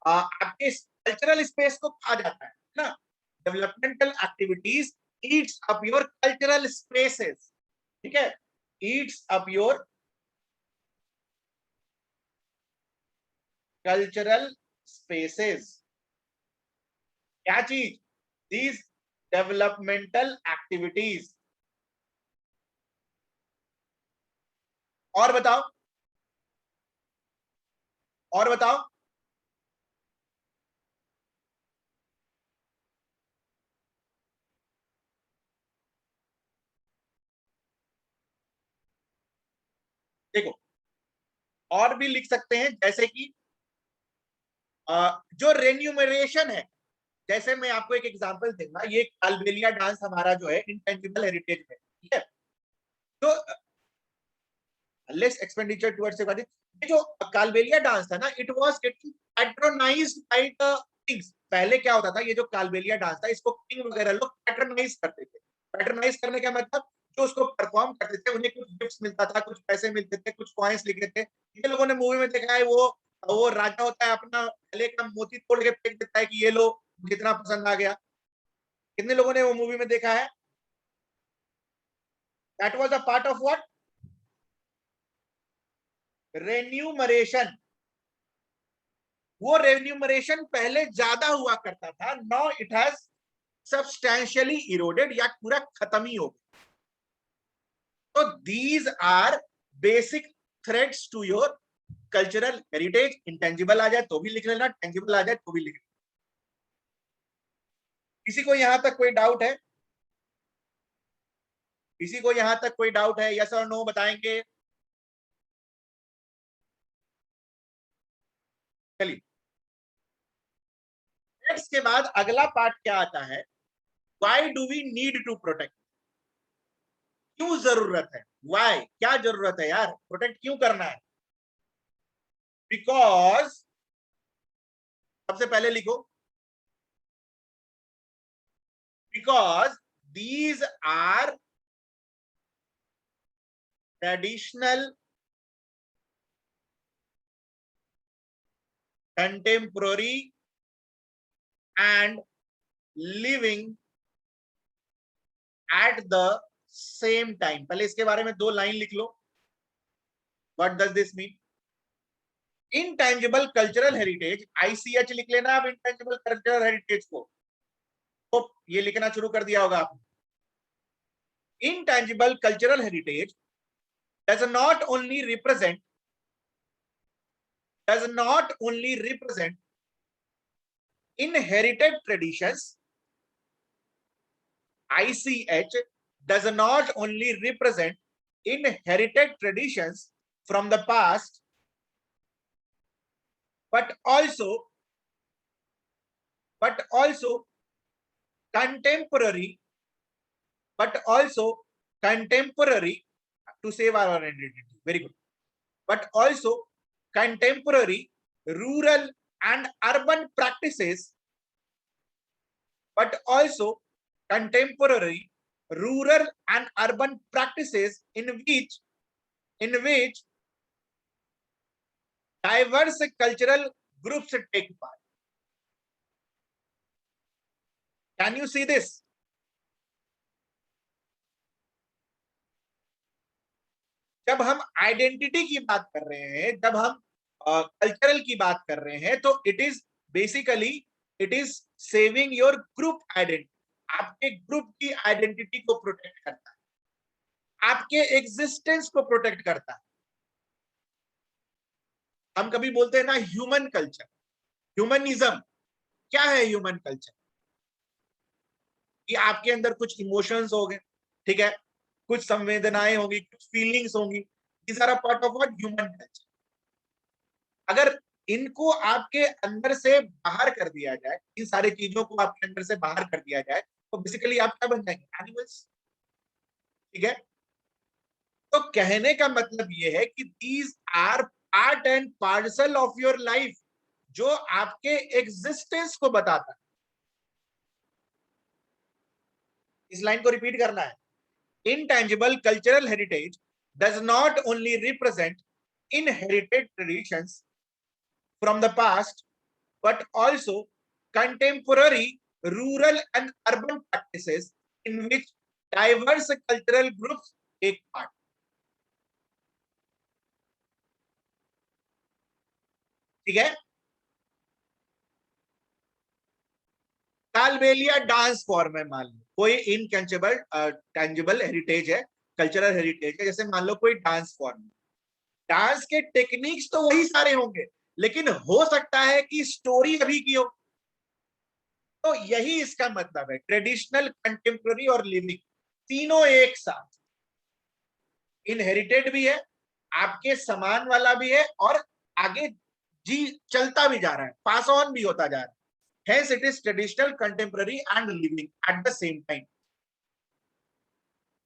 आपके कल्चरल स्पेस को कहा जाता है ना। Developmental activities Yeats up your cultural spaces, ठीक है, Yeats up your cultural spaces. क्या चीज? These developmental activities. और बताओ, और बताओ। देखो, और भी लिख सकते हैं, जैसे कि जो रेन्यूमरेशन है, जैसे मैं आपको एक एग्जांपल दूंगा, ये कालबेलिया डांस हमारा जो है इंटेंजिबल हेरिटेज है, ठीक है। तो लेस एक्सपेंडिचर टुवर्ड्स ये जो कालबेलिया डांस था ना, it was getting patronized by the kings. पहले क्या होता था, ये जो कालबेलिया डांस था, इसको किंग वगैरह लोग पैट्रोनाइज करते थे। पैट्रोनाइज करने का मतलब, जो उसको परफॉर्म करते थे उन्हें कुछ गिफ्ट्स मिलता था, कुछ पैसे मिलते थे, कुछ कॉइन्स लिखते थे। ये लोगों ने मूवी में देखा है, वो राजा होता है, अपना गले का मोती तोड़ के फेंक देता है कि ये लो, मुझे इतना पसंद आ गया। कितने लोगों ने वो मूवी में देखा है? That was a part of what? Remuneration. वो रेन्यूमरेशन पहले ज्यादा हुआ करता था, now it has substantially eroded, या पूरा खत्म ही हो गया। तो these are basic threads to your cultural heritage. Intangible आ जाए तो भी लिख लेना, टेंजिबल आ जाए तो भी लिख लेना। किसी को यहां तक कोई डाउट है? किसी को यहां तक कोई डाउट है? यस और नो बताएंगे? चलिए, इसके बाद अगला पार्ट क्या आता है? Why do we need to protect? क्यों जरूरत है? व्हाई, क्या जरूरत है यार, प्रोटेक्ट क्यों करना है? बिकॉज, सबसे पहले लिखो, because these are traditional, contemporary and living at the same time. पहले इसके बारे में 2 लाइन लिख लो। What does this mean? Intangible cultural heritage, ICH लिख लेना आप इंटेंजिबल कल्चरल हेरिटेज को, तो ये लिखना शुरू कर दिया होगा आपने। Intangible cultural heritage does not only represent inherited traditions. ICH does not only represent inherited traditions from the past, but also contemporary, to save our identity. Very good. But also contemporary rural and urban practices, in which diverse cultural groups take part. Can you see this? जब हम आइडेंटिटी की बात कर रहे हैं, जब हम कल्चरल की बात कर रहे हैं, तो it is basically, it is saving your group identity. आपके ग्रुप की आइडेंटिटी को प्रोटेक्ट करता है, आपके एग्जिस्टेंस को प्रोटेक्ट करता है। हम कभी बोलते हैं ना ह्यूमन कल्चर, ह्यूमनिज्म। क्या है ह्यूमन कल्चर? कि आपके अंदर कुछ इमोशंस हो गए, ठीक है, कुछ संवेदनाएं होंगी, कुछ फीलिंग्स होंगी। These are a part of what? Human culture. अगर इनको आपके अंदर से बाहर कर दिया जाए, इन सारी चीजों को आपके अंदर से बाहर कर दिया जाए, तो बेसिकली आप क्या बन जाएंगे? एनिमल्स। ठीक है। तो कहने का मतलब ये है कि these are part and parcel of your life, जो आपके एग्जिस्टेंस को बताता है। इस लाइन को रिपीट करना है। Intangible cultural heritage does not only represent inherited traditions from the past, but also contemporary rural and urban practices in which diverse cultural groups take part. ठीक है, कालबेलिया डांस फॉर्म है, मान लो कोई इनटेंजिबल टेंजिबल हेरिटेज है, कल्चरल हेरिटेज है, जैसे मान लो कोई डांस फॉर्म, डांस के टेक्निक्स तो वही सारे होंगे, लेकिन हो सकता है कि स्टोरी अभी की हो। तो यही इसका मतलब है, ट्रेडिशनल, कंटेम्प्रेरी और लिविंग तीनों एक साथ, इनहेरिटेड भी है, आपके समान वाला भी है, और आगे जी चलता भी जा रहा है, पास ऑन भी होता जा रहा है। Hence it is traditional, contemporary and living at the same time.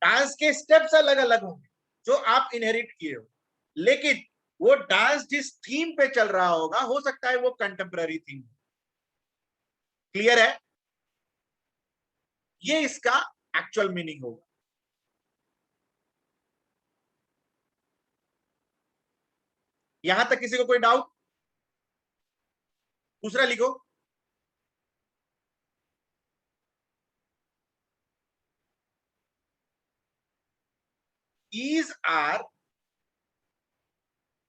Dance के स्टेप्स अलग अलग होंगे जो आप इनहेरिट किए हो, लेकिन वो डांस जिस थीम पे चल रहा होगा, हो सकता है वो कंटेम्पररी थीम। क्लियर है? ये इसका एक्चुअल मीनिंग होगा। यहां तक किसी को कोई डाउट? दूसरा लिखो, these are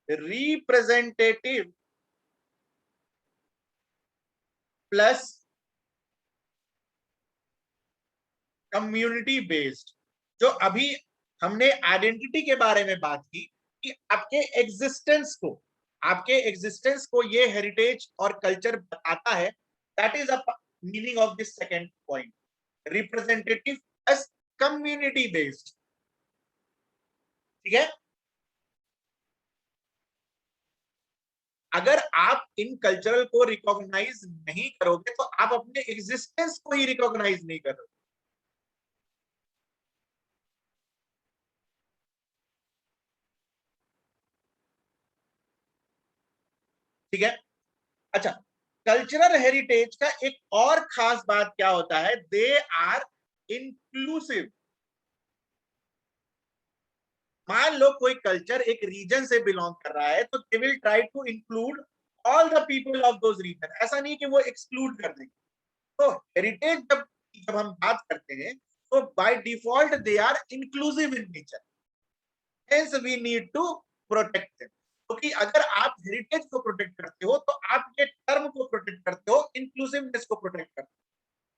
representative plus community based. जो अभी हमने आइडेंटिटी के बारे में बात की कि आपके एग्जिस्टेंस को ये हेरिटेज और कल्चर बताता है, that is a meaning of this second point, representative plus community based. ठीक है, अगर आप इन कल्चरल को रिकॉग्नाइज नहीं करोगे तो आप अपने एग्जिस्टेंस को ही रिकॉग्नाइज नहीं करोगे। ठीक है, अच्छा, कल्चरल हेरिटेज का एक और खास बात क्या होता है, दे आर इंक्लूसिव। मान लो कोई कल्चर एक रीजन से बिलोंग कर रहा है, तो they will try to include all the people of those region, ऐसा नहीं कि वो एक्सक्लूड कर देंगे। तो हेरिटेज जब जब हम बात करते हैं, तो by default they are inclusive in nature, hence we need to protect them. क्योंकि अगर आप हेरिटेज को प्रोटेक्ट करते हो तो आप ये टर्म को प्रोटेक्ट करते हो, इंक्लूसिवनेस को प्रोटेक्ट करते हो।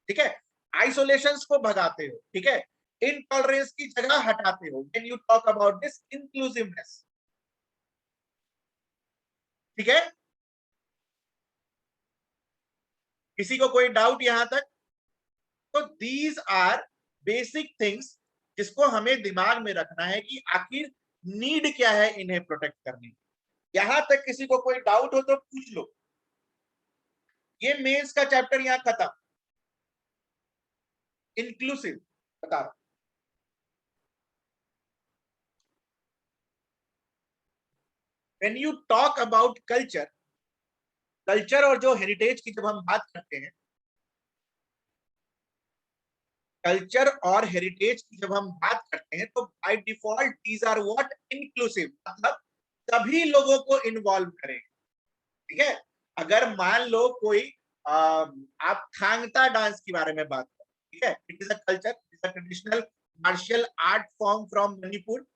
ठीक है, आइसोलेशंस को भगाते हो। ठीक है, इनटॉलरेंस की जगह हटाते हो when you talk about this inclusiveness. ठीक है, किसी को कोई डाउट यहां तक? तो दीज आर बेसिक थिंग्स जिसको हमें दिमाग में रखना है कि आखिर नीड क्या है इन्हें प्रोटेक्ट करने की। यहां तक किसी को कोई डाउट हो तो पूछ लो। ये मेंस का चैप्टर यहां खत्म। इंक्लूसिव बता रहा, when you talk about culture, culture और जो हेरिटेज की जब हम बात करते हैं, कल्चर और हेरिटेज की जब हम बात करते हैं, तो by default these are what, inclusive, मतलब सभी लोगों को इन्वॉल्व करेंगे। ठीक है, अगर मान लो कोई आप थांगता डांस के बारे में बात करें, ठीक है, it is a culture, it is a traditional martial art form from Manipur.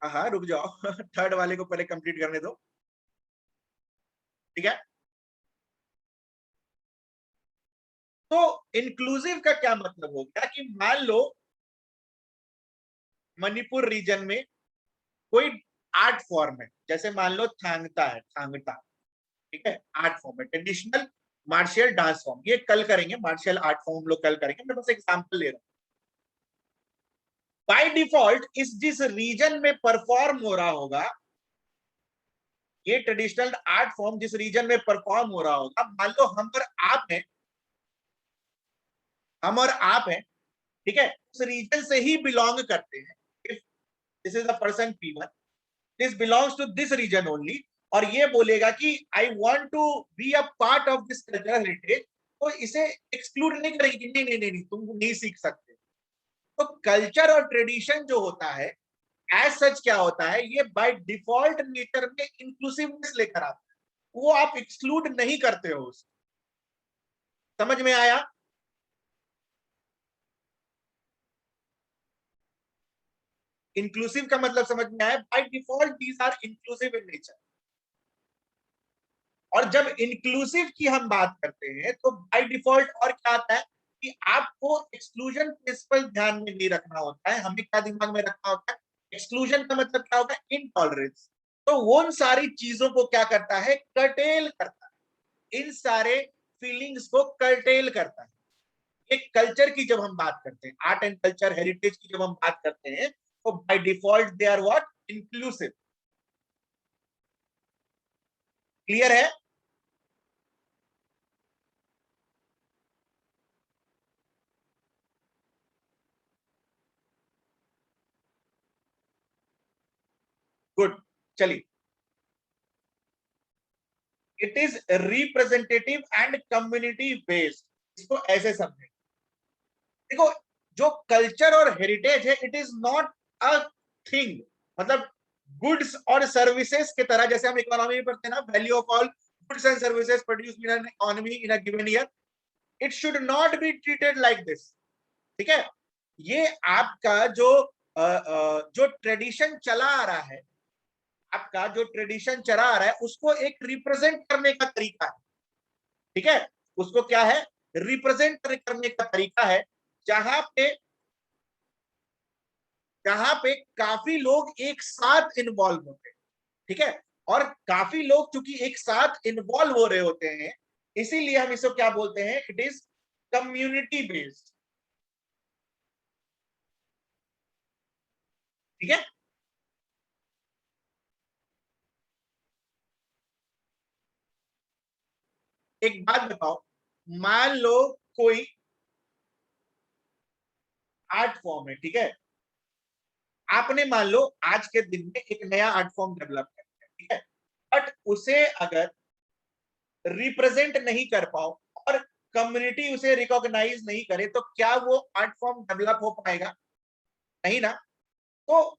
हाँ रुक जाओ थर्ड वाले को पहले कंप्लीट करने दो। ठीक है, तो इंक्लूसिव का क्या मतलब हो गया कि मान लो मणिपुर रीजन में कोई आर्ट फॉर्म है, जैसे मान लो थांगता है, थांगता, ठीक है, आर्ट फॉर्म है, ट्रेडिशनल मार्शियल डांस फॉर्म, ये कल करेंगे, मार्शियल आर्ट फॉर्म लोग कल करेंगे, मैं बस एग्जांपल ले रहा हूं। बाय डिफॉल्ट इस जिस रीजन में परफॉर्म हो रहा होगा, ये ट्रेडिशनल आर्ट फॉर्म जिस रीजन में परफॉर्म हो रहा होगा, मान लो हम और आप हैं, हम और आप हैं, ठीक है, उस रीजन से ही बिलोंग करते हैं। If this is a person P1, this belongs to this region only, और ये बोलेगा कि I want to be a part of this cultural heritage, तो इसे एक्सक्लूड नहीं करेगी कि नहीं नहीं नहीं, नहीं तुम नहीं सीख सकते। तो कल्चर और ट्रेडिशन जो होता है, एज सच क्या होता है, ये बाय डिफॉल्ट नेचर में इंक्लूसिवनेस लेकर आता है। वो आप एक्सक्लूड नहीं करते हो उसको। समझ में आया? इंक्लूसिव का मतलब समझ में आया? By default these are inclusive in nature. और जब इंक्लूसिव की हम बात करते हैं तो बाय डिफॉल्ट और क्या आता है कि आपको एक्सक्लूजन प्रिंसिपल ध्यान में नहीं रखना होता है। हमें क्या दिमाग में रखना होता है? एक्सक्लूजन का मतलब क्या होता है? इनटॉलरेंस। तो वो उन सारी चीजों को क्या करता है? कर्टेल करता है, इन सारे फीलिंग्स को कर्टेल करता है। एक कल्चर की जब हम बात करते हैं, आर्ट एंड कल्चर हेरिटेज की जब हम बात करते हैं, तो by default they are what? Inclusive. Clear है? गुड। चलिए, it is representative and community based. इसको ऐसे समझे, देखो, जो कल्चर और हेरिटेज है, it is not a thing. मतलब गुड्स और सर्विसेज की तरह, जैसे हम इकोनॉमी में पढ़ते हैं ना, value of all goods and services produced in an economy in a given year, it should not be treated like this. ठीक है? ये आपका जो ट्रेडिशन चला आ रहा है, आपका जो ट्रेडिशन चला आ रहा है, उसको एक रिप्रेजेंट करने का तरीका है। ठीक है? उसको क्या है? रिप्रेजेंट करने का तरीका है, जहां पे जहां पे काफी लोग एक साथ इन्वॉल्व होते हैं। ठीक है? और काफी लोग चूंकि एक साथ इन्वॉल्व हो रहे होते हैं, इसीलिए हम इसको क्या बोलते हैं? It is community based. ठीक है? एक बात बताओ, मान लो कोई आर्ट फॉर्म है, ठीक है, आपने मान लो आज के दिन में एक नया आर्ट फॉर्म डेवलप किया है, ठीक है, बट उसे अगर रिप्रेजेंट नहीं कर पाओ और कम्युनिटी उसे रिकॉग्नाइज नहीं करे, तो क्या वो आर्ट फॉर्म डेवलप हो पाएगा? नहीं ना। तो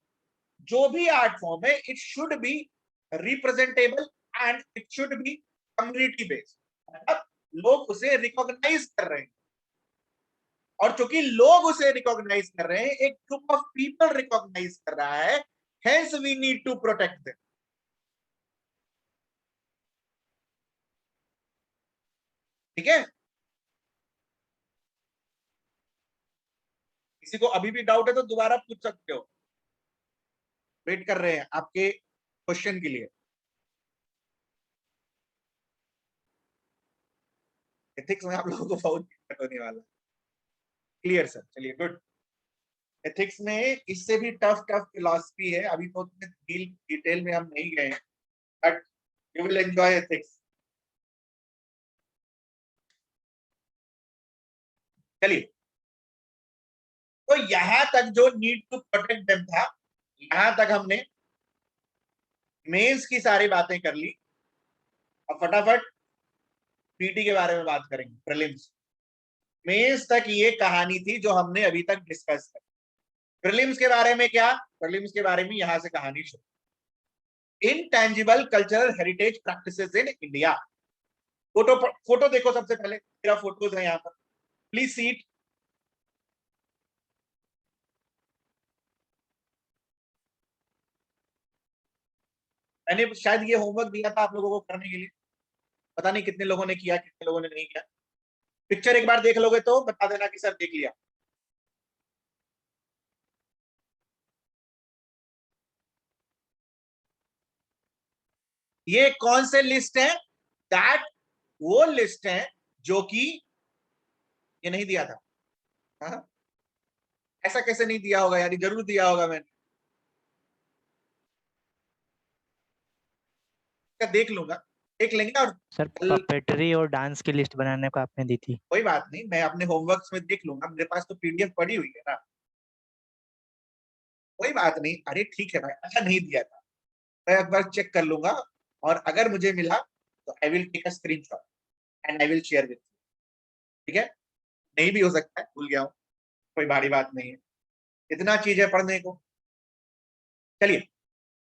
जो भी आर्ट फॉर्म है, it should B representable and it should B community based. मतलब लोग उसे रिकॉग्नाइज कर रहे हैं, और चूंकि लोग उसे रिकॉग्नाइज कर रहे हैं, एक ग्रुप ऑफ पीपल रिकॉग्नाइज कर रहा है, hence we need to protect them. ठीक है? किसी को अभी भी डाउट है तो दोबारा पूछ सकते हो, वेट कर रहे हैं आपके क्वेश्चन के लिए। एथिक्स में आप लोगों को बहुत दिक्कत होने वाला है। Clear sir? चलिए, गुड। एथिक्स में इससे भी टफ टफ फिलॉसफी है, अभी तो डिटेल में हम नहीं गए हैं, but you will enjoy ethics. चलिए, तो यहां तक जो नीड टू प्रोटेक्ट देम था, यहां तक हमने मेंस की सारी बातें कर ली। अब फटाफट पीटी के बारे में बात करेंगे, प्रीलिम्स। मेंस तक ये कहानी थी जो हमने अभी तक डिस्कस की। प्रीलिम्स के बारे में क्या? प्रीलिम्स के बारे में यहां से कहानी शुरू। Intangible cultural heritage practices in India. Photo देखो सबसे पहले, मेरा फोटोज है यहाँ पर, प्लीज सीट। मैंने शायद ये होमवर्क दिया था आप लोगों को करने के लिए, पता नहीं कितने लोगों ने किया, कितने लोगों ने नहीं किया। पिक्चर एक बार देख लोगे तो बता देना कि सर देख लिया। ये कौन से लिस्ट है? दैट वो लिस्ट है जो कि ये नहीं दिया था। हाँ? ऐसा कैसे नहीं दिया होगा यार, जरूर दिया होगा मैंने। क्या, देख लूंगा, देख लेंगे। और सर कल पपेटरी और डांस की लिस्ट बनाने को आपने दी थी। कोई बात नहीं, मैं अपने होमवर्क में देख लूंगा, मेरे पास तो पीडीएफ पड़ी हुई है ना। कोई बात नहीं, अरे ठीक है भाई, अच्छा नहीं दिया था, मैं एक बार चेक कर लूंगा, और अगर मुझे मिला तो I will take a screenshot and I will share with. ठीक है? नहीं भी हो सकता है, भूल गया हूँ, कोई भारी बात नहीं है, इतना चीज है पढ़ने को। चलिए,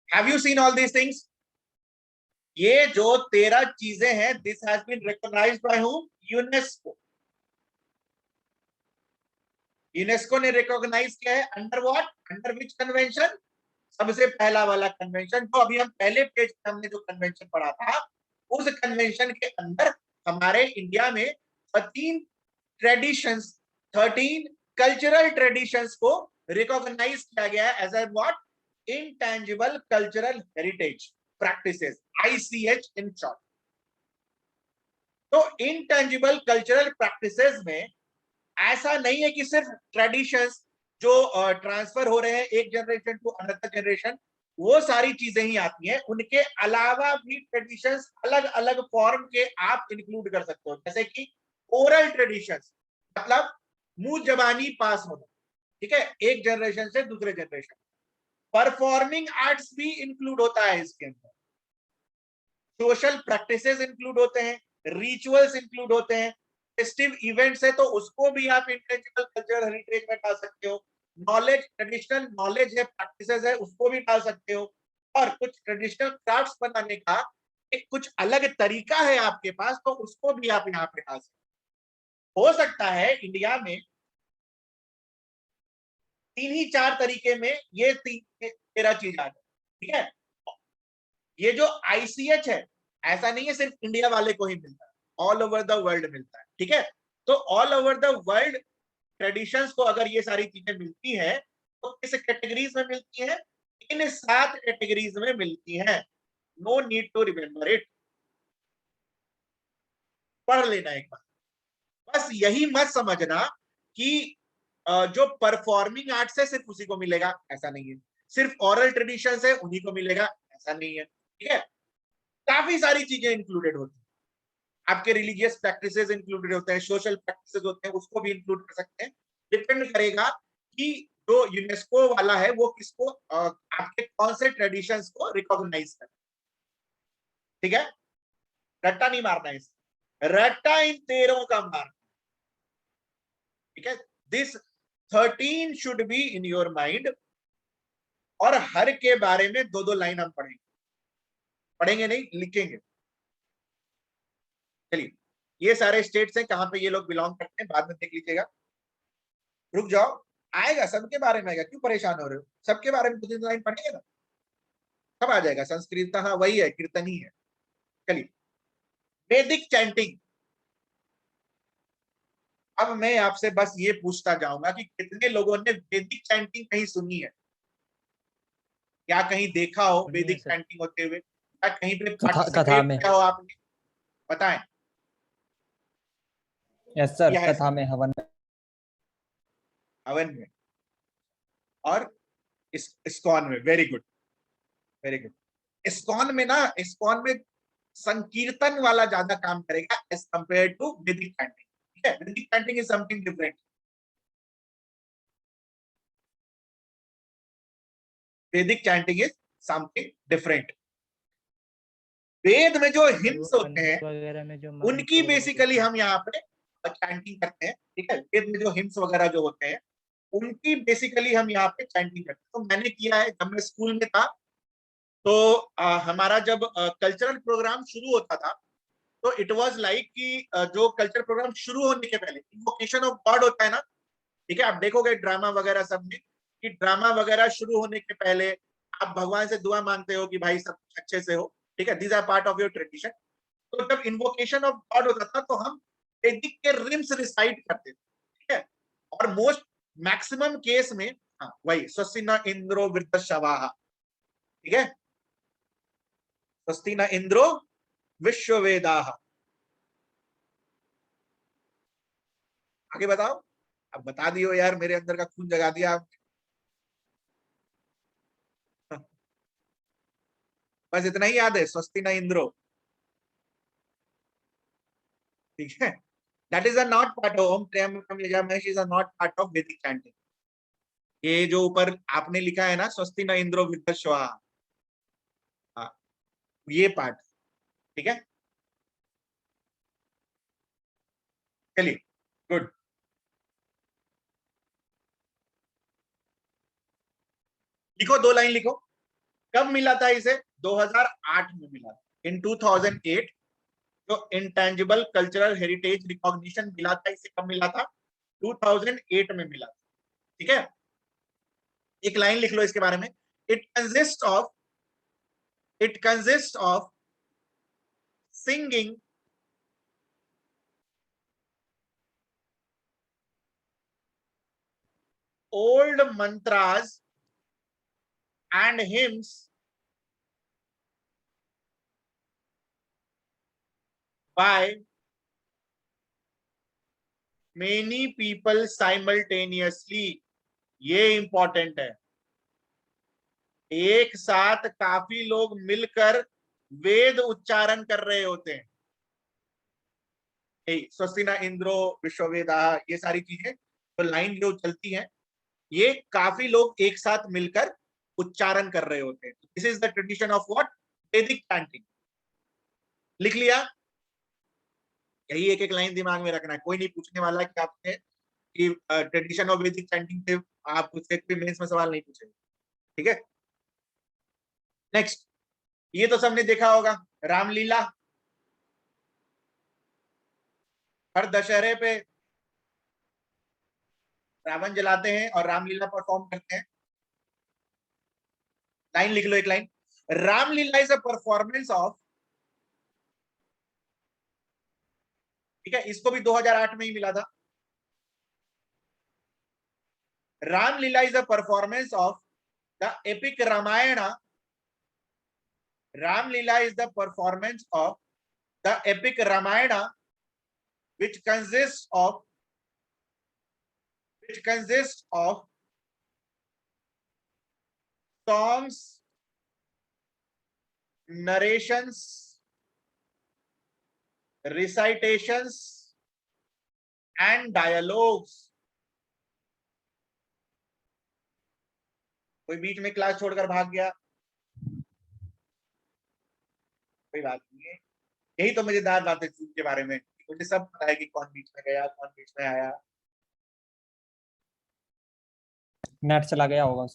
have you seen all these things? ये जो 13 चीजें हैं, this has been recognised by whom? UNESCO. UNESCO ने रिकॉग्नाइज किया है under what? Under which convention? सबसे पहला वाला कन्वेंशन, जो अभी हम पहले पेज पे हमने जो कन्वेंशन पढ़ा था, उस कन्वेंशन के अंदर हमारे इंडिया में 13 ट्रेडिशंस, 13 कल्चरल ट्रेडिशंस को रिकॉग्नाइज किया गया है as a what? Intangible cultural heritage practices, ICH in short. तो इंटेंजिबल कल्चरल प्रैक्टिसेस में ऐसा नहीं है कि सिर्फ ट्रेडिशंस जो ट्रांसफर हो रहे हैं एक जनरेशन टू अनदर जनरेशन, वो सारी चीजें ही आती हैं। उनके अलावा भी ट्रेडिशंस अलग अलग फॉर्म के आप इंक्लूड कर सकते हो, जैसे कि ओरल ट्रेडिशंस, मतलब मुंह जबानी पास होना, ठीक है, एक जनरेशन से दूसरे जनरेशन। परफॉर्मिंग आर्ट्स भी इंक्लूड होता है इसके अंदर, सोशल प्रैक्टिसेस इंक्लूड होते हैं, रिचुअल्स इंक्लूड होते हैं, फेस्टिव इवेंट्स है तो उसको भी आप इंटेंजिबल कल्चरल हेरिटेज में डाल सकते हो। नॉलेज, ट्रेडिशनल नॉलेज है, प्रैक्टिसेस है, उसको भी डाल सकते हो। और कुछ ट्रेडिशनल क्राफ्ट्स बनाने का एक कुछ अलग तरीका है आपके पास, तो उसको भी आप यहाँ पे डाल सकते हो। सकता है इंडिया में 3 ही 4 तरीके में ये 13 चीज आ जाए, ठीक है। ये जो ICH है, ऐसा नहीं है सिर्फ इंडिया वाले को ही मिलता है, ऑल ओवर द वर्ल्ड मिलता है, ठीक है। तो all over the world traditions को अगर ये सारी चीजें मिलती हैं, तो किस कैटेगरीज में मिलती हैं? इन 7 कैटेगरीज में मिलती हैं। No need to remember it, पढ़ लेना एक बार। बस यही मत समझना कि जो परफॉर्मिंग आर्ट्स है सिर्फ उसी को मिलेगा, ऐसा नहीं है। सिर्फ ओरल ट्रेडिशंस है उन्हीं को मिलेगा, ऐसा नहीं है, ठीक है। काफी सारी चीजें इंक्लूडेड होती हैं, आपके रिलीजियस प्रैक्टिसेस इंक्लूडेड होते हैं, सोशल प्रैक्टिसेस होते हैं, उसको भी इंक्लूड कर सकते हैं। डिपेंड करेगा कि जो यूनेस्को वाला है वो किसको आपके कौन से ट्रेडिशंस को रिकॉग्नाइज कर, ठीक है। रट्टा नहीं मारना है, रट्टा इन 13 का मारना, ठीक है। This 13 should be in your mind. और हर के बारे में 2-2 लाइन हम पढ़ेंगे, पढ़ेंगे नहीं, लिखेंगे। चलिए, ये सारे स्टेट्स हैं, कहां पे ये लोग बिलोंग करते हैं बाद में देख लीजिएगा। रुक जाओ, आएगा, सबके बारे में आएगा, क्यों परेशान हो रहे हो? सबके बारे में 2-3 लाइन पढ़ेंगे ना, सब आ जाएगा। संस्कृत, हाँ वही है, कीर्तनी है। चलिए, वैदिक चैंटिंग। अब मैं आपसे बस ये पूछता जाऊंगा कि कितने लोगों ने वैदिक चैंटिंग कहीं सुनी है, या कहीं देखा हो सुनिए वैदिक सर। चैंटिंग होते हुए, या कहीं पे कथा पार्टिसिपेट में। किया हो आपने? बताएं। यस सर, किया है कथा में, हवन में। हवन में और इस्कॉन में। Very good, very good. ISKCON में ना, इस्कॉन में संकीर्तन वाला ज्यादा काम करेगा एज कंपेयर टू वैदिक चैंटिंग, ठीक है। वैदिक चैंटिंग इज समथिंग डिफरेंट। वैदिक चैंटिंग इज समथिंग डिफरेंट। वेद में जो सर वो हिम्स होते हैं, मंत्र वगैरह में जो मंत्र उनकी वगैरह बेसिकली देते हैं। हम यहाँ पे चैंटिंग करते हैं, ठीक है। वेद में जो हिम्स वगैरह जो होते हैं, उनकी बेसिकली हम यहाँ पे चैंटिंग करते हैं। तो मैंने किया है, जब मैं स्कूल में था, तो हमारा जब कल्चरल प्रोग्राम शुरू होता था, तो इट वाज लाइक कि जो कल्चरल प्रोग्राम शुरू होने के पहले इन्वोकेशन ऑफ गॉड होता है ना, ठीक है। आप देखोगे ड्रामा वगैरह सब में कि ड्रामा वगैरह शुरू होने के पहले आप भगवान से दुआ मांगते हो कि भाई सब कुछ अच्छे से हो, ठीक है। These are part of your tradition. तो जब इन्वोकेशन ऑफ गॉड होता था, तो हम वैदिक के रिम्स रिसाइट करते थे, ठीक है। और मोस्ट मैक्सिमम केस में, हाँ वही, स्वस्ति न इंद्रो वृद्धश्रवाः, ठीक है। स्वस्ति न इंद्रो विश्ववेदाः। आगे बताओ। अब बता दियो यार, मेरे अंदर का खून जगा दिया आप। बस इतना ही याद है, स्वस्ति न इंद्रो, ठीक है। That is a not part of ओम त्र्यंबकम यजामहे, is a not part of Vedic chanting. ये जो ऊपर आपने लिखा है ना, स्वस्ति न इंद्रो वृद्धश्रवाः, हाँ, ये पार्ट, ठीक है। चलिए, गुड। लिखो, 2 लाइन लिखो। कब मिला था इसे? 2008 में मिला था। इन 2008 जो इंटेंजिबल कल्चरल हेरिटेज रिकॉग्निशन मिला था, इसे कब मिला था? 2008 में मिला था। ठीक है, एक लाइन लिख लो इसके बारे में। It consist of singing old mantras and hymns by many people simultaneously। ये इंपॉर्टेंट है, एक साथ काफी लोग मिलकर वेद उच्चारण कर रहे होते हैं। स्वस्तिना इंद्रो विश्ववेदा, ये सारी चीजें तो लाइन जो चलती है, ये काफी लोग एक साथ मिलकर उच्चारण कर रहे होते हैं। This is the tradition of what? वैदिक चैंटिंग। लिख लिया? यही एक एक लाइन दिमाग में रखना है। कोई नहीं पूछने वाला कि आपने कि ट्रेडिशन ऑफ वैदिक चैंटिंग से आप उससे कोई मेंस में सवाल नहीं पूछेंगे। ठीक है, नेक्स्ट, ये तो सबने देखा होगा, रामलीला। हर दशहरे पे रावण जलाते हैं और रामलीला परफॉर्म करते हैं। लाइन लिख लो, एक line. Ramlila is a performance of, ठीक है, इसको भी 2008 में ही मिला था। Ramlila is a performance of the epic Ramayana. Ramlila is the performance of the epic Ramayana which consists of songs, narrations, recitations and dialogues। कोई बीच में क्लास छोड़कर भाग गया, कोई बात नहीं है। यही तो मजेदार बात है के बारे में, मुझे सब पता है कि कौन बीच में गया, कौन बीच में आया। नेट चला गया होगा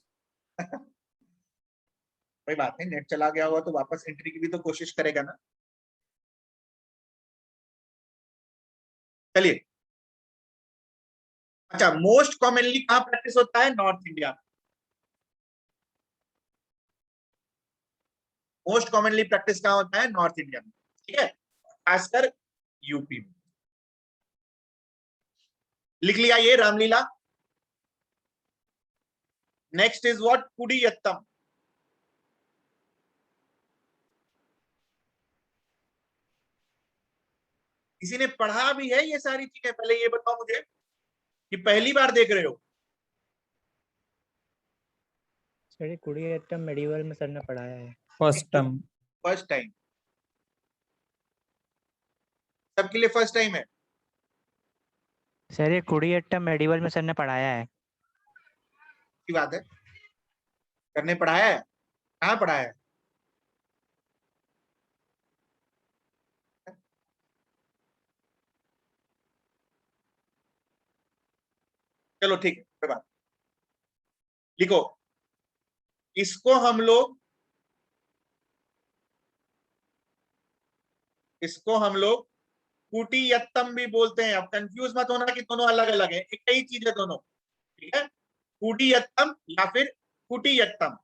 कोई बात नहीं, नेट चला गया होगा तो वापस एंट्री की भी तो कोशिश करेगा ना। चलिए, अच्छा, मोस्ट कॉमनली कहां प्रैक्टिस होता है? North India. Most commonly practice कहां होता है? नॉर्थ इंडिया में। ठीक है, खासकर यूपी में। लिख लिया ये Ramlila. Next is what? Kudiyattam. किसी ने पढ़ा भी है ये सारी चीजें? पहले ये बताओ मुझे कि पहली बार देख रहे हो? सर कुडियट्टम मेडिवल में सर ने पढ़ाया है। First time. First time? सबके लिए फर्स्ट टाइम है? सर ये कुडियट्टम मेडिवल में सर ने पढ़ाया है। की बात है, करने पढ़ाया है? कहाँ पढ़ाया है? चलो ठीक है, कोई बात। लिखो, इसको हम लोग कुटियत्तम भी बोलते हैं। अब कंफ्यूज मत होना कि दोनों अलग अलग है, एक ही चीज है दोनों। ठीक है, कुटियत्तम या फिर कुटियत्तम।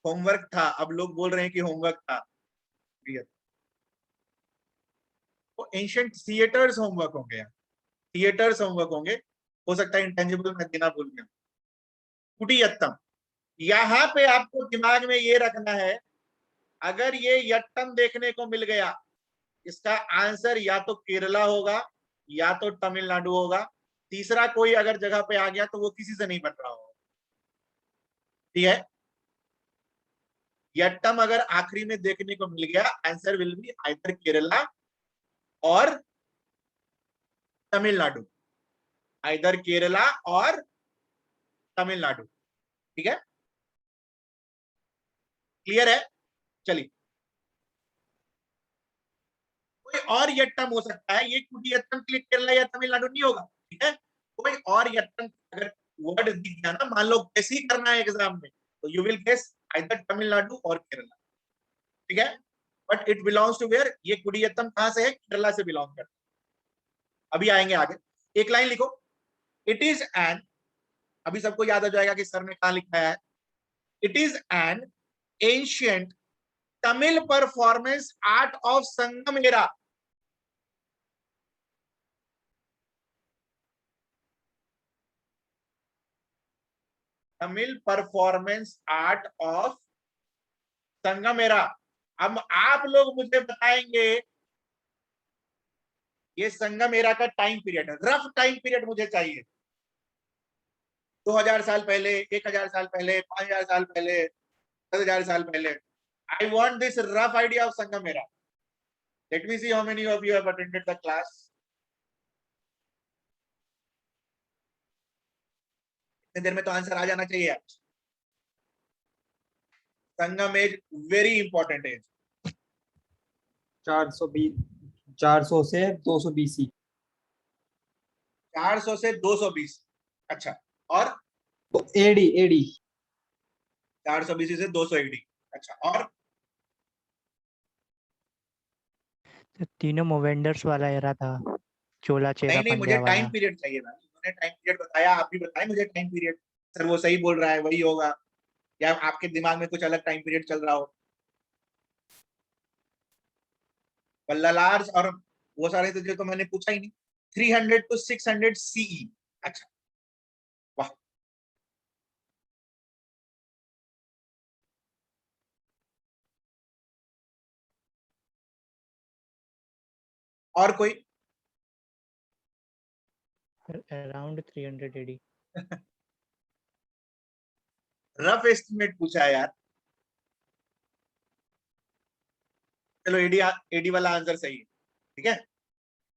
होमवर्क था, अब लोग बोल रहे हैं कि होमवर्क था। तो एंशिएंट थिएटर्स होमवर्क होंगे, थिएटर्स होमवर्क होंगे। हो सकता है इंटेंजिबल मैं देना भूल गया। कुटियत्तम, यहां पे आपको दिमाग में ये रखना है, अगर ये यट्टम देखने को मिल गया, इसका आंसर या तो केरला होगा या तो तमिलनाडु होगा। तीसरा कोई अगर जगह पे आ गया तो वो किसी से नहीं बन रहा होगा। ठीक है, यट्टम अगर आखिरी में देखने को मिल गया, answer will be either Kerala और तमिलनाडु। आइदर केरला और तमिलनाडु। ठीक है, क्लियर है? चलिए, कोई और यट्टम हो सकता है, ये कुटियत्तम के लिए केरला या तमिलनाडु नहीं होगा। ठीक है, कोई और यट्टम अगर वर्ड दिख गया ना, मान लो ऐसे ही करना है एग्जाम में, तो you will guess either Tamil Nadu और केरला, ठीक है, but it belongs to where, ये कुडियत्तम कहां से है, केरला से बिलोंग करता है। अभी आएंगे आगे, एक लाइन लिखो, इट इज एन, अभी सबको याद आ जाएगा कि सर ने कहा लिखा है, it is an ancient Tamil performance art of Sangam era. Tamil performance art of Sangam era. अब आप लोग मुझे बताएंगे ये संगम एरा का टाइम पीरियड है, रफ टाइम पीरियड मुझे चाहिए, 2000 साल पहले, 1000 साल पहले, 5000 साल पहले, 10,000 साल पहले। I want this rough idea of Sangam era. Let me see how many of you have attended the class. इतने देर में तो आंसर आ जाना चाहिए। संगम एज वेरी इंपॉर्टेंट एज। 420 400 से 200 BC। 400 से 220, अच्छा, और तो एडी एडी 400 BC से 200 AD, अच्छा, और तो तीनों मूवेंडर्स वाला एरा था, चोला चेरा नहीं मुझे पंड्या वाला। टाइम पीरियड चाहिए था, उन्होंने टाइम पीरियड बताया, आप भी बताएं मुझे टाइम पीरियड। सर वो सही बोल रहा है, वही होगा, या आपके दिमाग में कुछ अलग टाइम पीरियड चल रहा हो। वल्लालार्स और वो सारे तो मैंने पूछा ही नहीं। 300 to 600 CE, अच्छा, वाह। और कोई? Around 300 AD. रफ एस्टिमेट पूछा है यार। चलो एडी, एडी वाला आंसर सही है, ठीक है।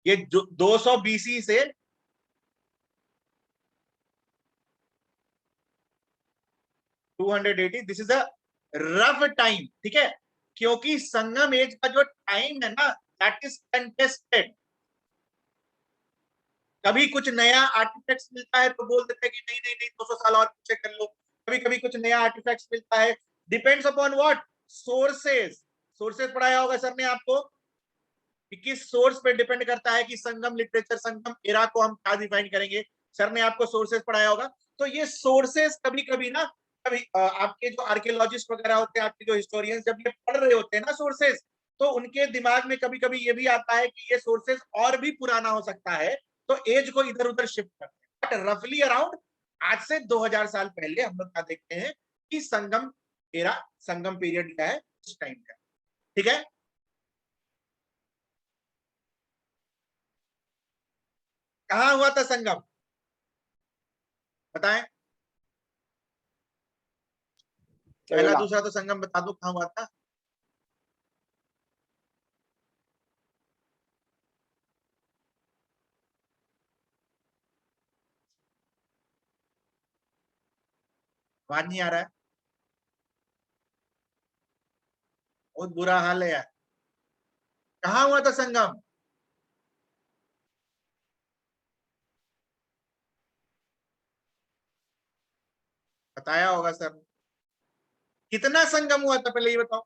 ये 200 BC से 280, this is a rough time, ठीक है, क्योंकि संगम एज का जो टाइम है ना, दैट इज कंटेस्टेड। कभी कुछ नया आर्टिफैक्ट्स मिलता है तो बोल देते हैं कि नहीं नहीं नहीं 200 साल और पीछे कर लो। कभी कभी कुछ नया आर्टिफैक्ट्स मिलता है, depends upon what, sources. Sources पढ़ाया होगा सर ने आपको कि किस सोर्स पे डिपेंड करता है कि संगम लिटरेचर, संगम एरा को हम क्या डिफाइन करेंगे। सर ने आपको सोर्सेज पढ़ाया होगा। तो ये सोर्सेज कभी कभी ना, कभी आपके जो आर्कियोलॉजिस्ट वगैरह होते हैं, आपके जो हिस्टोरियंस जब ये पढ़ रहे होते हैं ना सोर्सेज, तो उनके दिमाग में कभी कभी ये भी आता है कि ये सोर्सेज और भी पुराना हो सकता है, तो एज को इधर उधर शिफ्ट करते हैं। बट रफली अराउंड आज से 2000 साल पहले हम लोग क्या देखते हैं कि संगम एरा, संगम पीरियड क्या है उस टाइम का, ठीक है। कहां हुआ था संगम, बताएं। पहला केरला दूसरा तो संगम बता दो कहां हुआ था। आवाज नहीं आ रहा है, बहुत बुरा हाल है यार। कहां हुआ था संगम, बताया होगा सर ने। कितना संगम हुआ था पहले ये बताओ।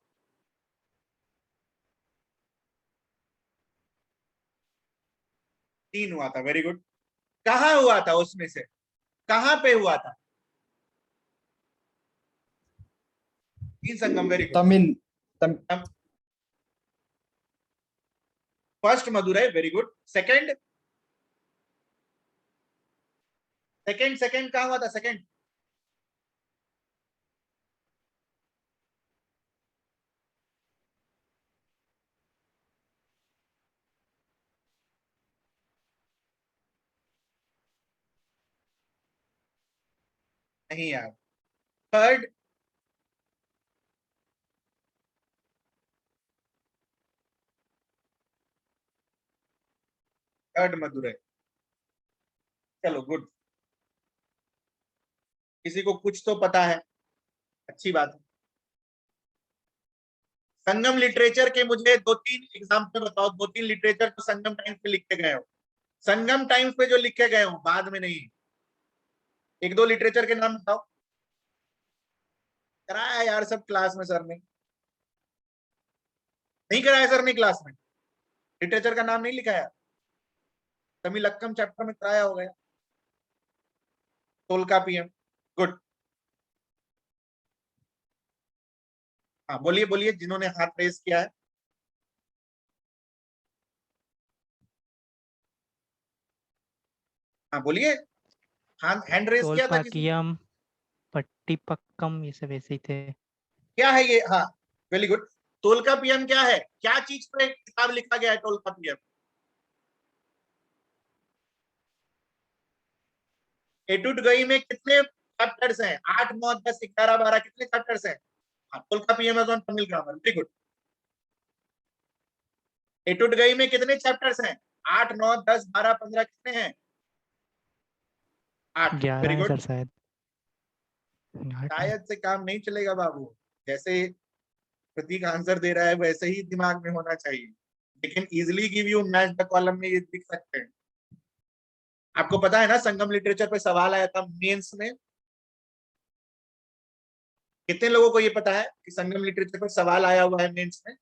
3 हुआ था, वेरी गुड। कहां हुआ था उसमें से, कहां पे हुआ था? 3 संगम, वेरी गुड। तमिल तम, first Madurai, very good. Second, second second कहां हुआ था सेकंड? नहीं यार, थर्ड, थर्ड मदुरई। चलो गुड, किसी को कुछ तो पता है, अच्छी बात है। संगम लिटरेचर के मुझे 2-3 एग्जाम्पल बताओ, 2-3 लिटरेचर तो संगम टाइम्स पे लिखे गए हो, संगम टाइम्स पे जो लिखे गए हो, बाद में नहीं। 1-2 लिटरेचर के नाम बताओ। कराया यार सब क्लास में सर ने, नहीं कराया सर ने क्लास में, लिटरेचर का नाम नहीं लिखाया, तमिलक्कम चैप्टर में कराया हो गया, तोलकापियम। गुड। हाँ बोलिए बोलिए, जिन्होंने हाथ रेज किया है। हाँ बोलिए, हाथ हैंड रेज किया था किसी ने? तोल्पाकियम, पट्टिपक्कम, ये सब ऐसे ही थे। क्या है ये? हाँ वेरी गुड। तोलकापियम क्या है? क्या चीज पे किताब लिखा गया है तोलकापियम? एटुटगई में कितने चैप्टर्स हैं? 8 9 10 11 12, कितने चैप्टर्स हैं? हाँ, Tolkappiyam is on Tamil grammar, very good. Ettuthokai में कितने चैप्टर्स हैं? 8 9 10 12 15, कितने हैं? 8, 11 वेरी है गुड। सर शायद। 8 है। शायद से काम नहीं चलेगा बाबू, जैसे प्रतीक आंसर दे रहा है वैसे ही दिमाग में होना चाहिए, लेकिन easily give you match the column में ये दिख सकते हैं। आपको पता है ना संगम लिटरेचर पे सवाल आया था मेंस में? कितने लोगों को ये पता है कि संगम लिटरेचर पर सवाल आया हुआ है मेंस में?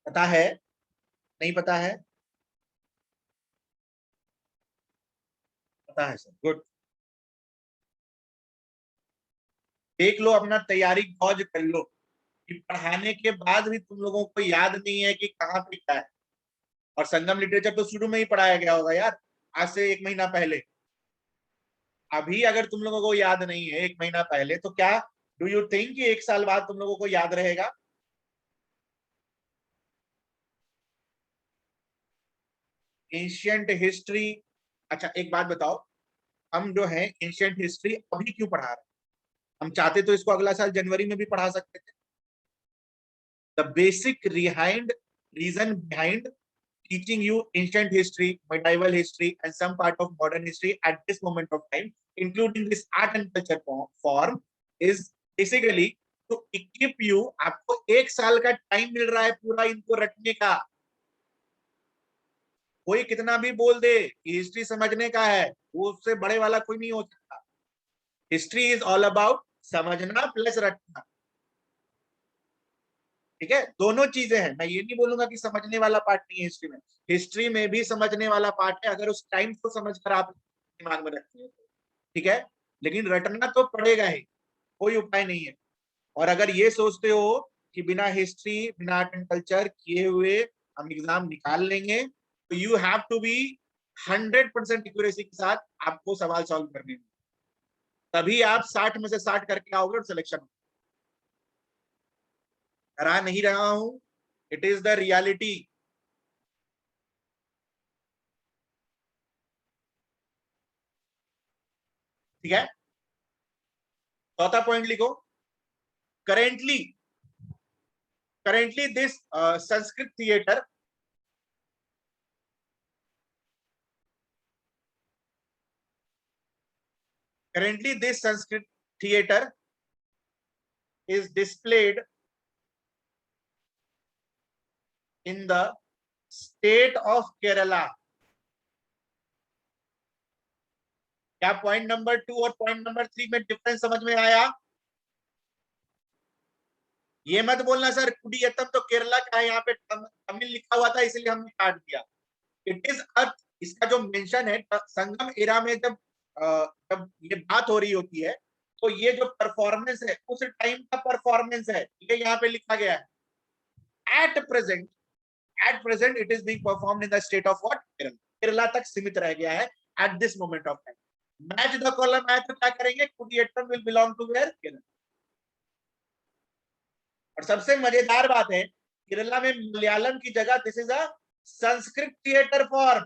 पता है? नहीं पता है? पता है सर, गुड। देख लो, अपना तैयारी गौज कर लो कि पढ़ाने के बाद भी तुम लोगों को याद नहीं है कि कहाँ पे क्या है। और संगम लिटरेचर तो शुरू में ही पढ़ाया गया होगा यार, आज से 1 महीना पहले। अभी अगर तुम लोगों को याद नहीं है 1 महीना पहले, तो क्या डू यू थिंक कि 1 साल बाद तुम लोगों को याद रहेगा? Ancient history. अच्छा एक बात बताओ, हम जो है एंशियंट हिस्ट्री अभी क्यों पढ़ा रहे हैं? हम चाहते तो इसको अगला साल जनवरी में भी पढ़ा सकते थे। द बेसिक रिहाइंड reason behind teaching you ancient history, medieval history, and some part of modern history at this moment of time, including this art and culture form, is basically to equip you। आपको 1 साल का टाइम मिल रहा है पूरा इनको रटने का। कोई कितना भी बोल दे कि हिस्ट्री समझने का है, वो उससे बड़े वाला कोई नहीं हो सकता। हिस्ट्री इज ऑल अबाउट समझना प्लस रटना, ठीक है? दोनों चीजें हैं। मैं ये नहीं बोलूंगा कि समझने वाला पार्ट नहीं है हिस्ट्री में, हिस्ट्री में भी समझने वाला पार्ट है, अगर उस टाइम को समझकर आप दिमाग में रखते हैं, ठीक है? लेकिन रटना तो पड़ेगा ही, कोई उपाय नहीं है। और अगर ये सोचते हो कि बिना हिस्ट्री बिना आर्ट एंड कल्चर किए हुए हम एग्जाम निकाल लेंगे, तो you have to be 100% accuracy के साथ आपको सवाल सॉल्व करने में, तभी आप 60 में से 60 करके आओगे और सिलेक्शन। डरा नहीं रहा हूं, इट इज द रियलिटी। ठीक है, चौथा पॉइंट लिखो। Currently currently this Sanskrit theatre currently this Sanskrit theater is displayed in the state of Kerala। क्या पॉइंट नंबर 2 और पॉइंट नंबर 3 में डिफरेंस समझ में आया? ये मत बोलना सर कुडियत्तम तो केरला का है, यहाँ पे तमिल लिखा हुआ था इसलिए हमने काट दिया। It is earth. इसका जो मेंशन है संगम एरा में, जब ये बात हो रही होती है, तो ये जो परफॉर्मेंस है उस टाइम का परफॉर्मेंस है, ये यहाँ पे लिखा गया है। At present it is being performed in the state of what? Kerala. Kerala तक सीमित रह गया है at this moment of time. Match the column है तो क्या करेंगे? Kudiyattam will belong to where? Kerala. और सबसे मजेदार बात है, केरला में मलयालम की जगह this is a Sanskrit theatre form.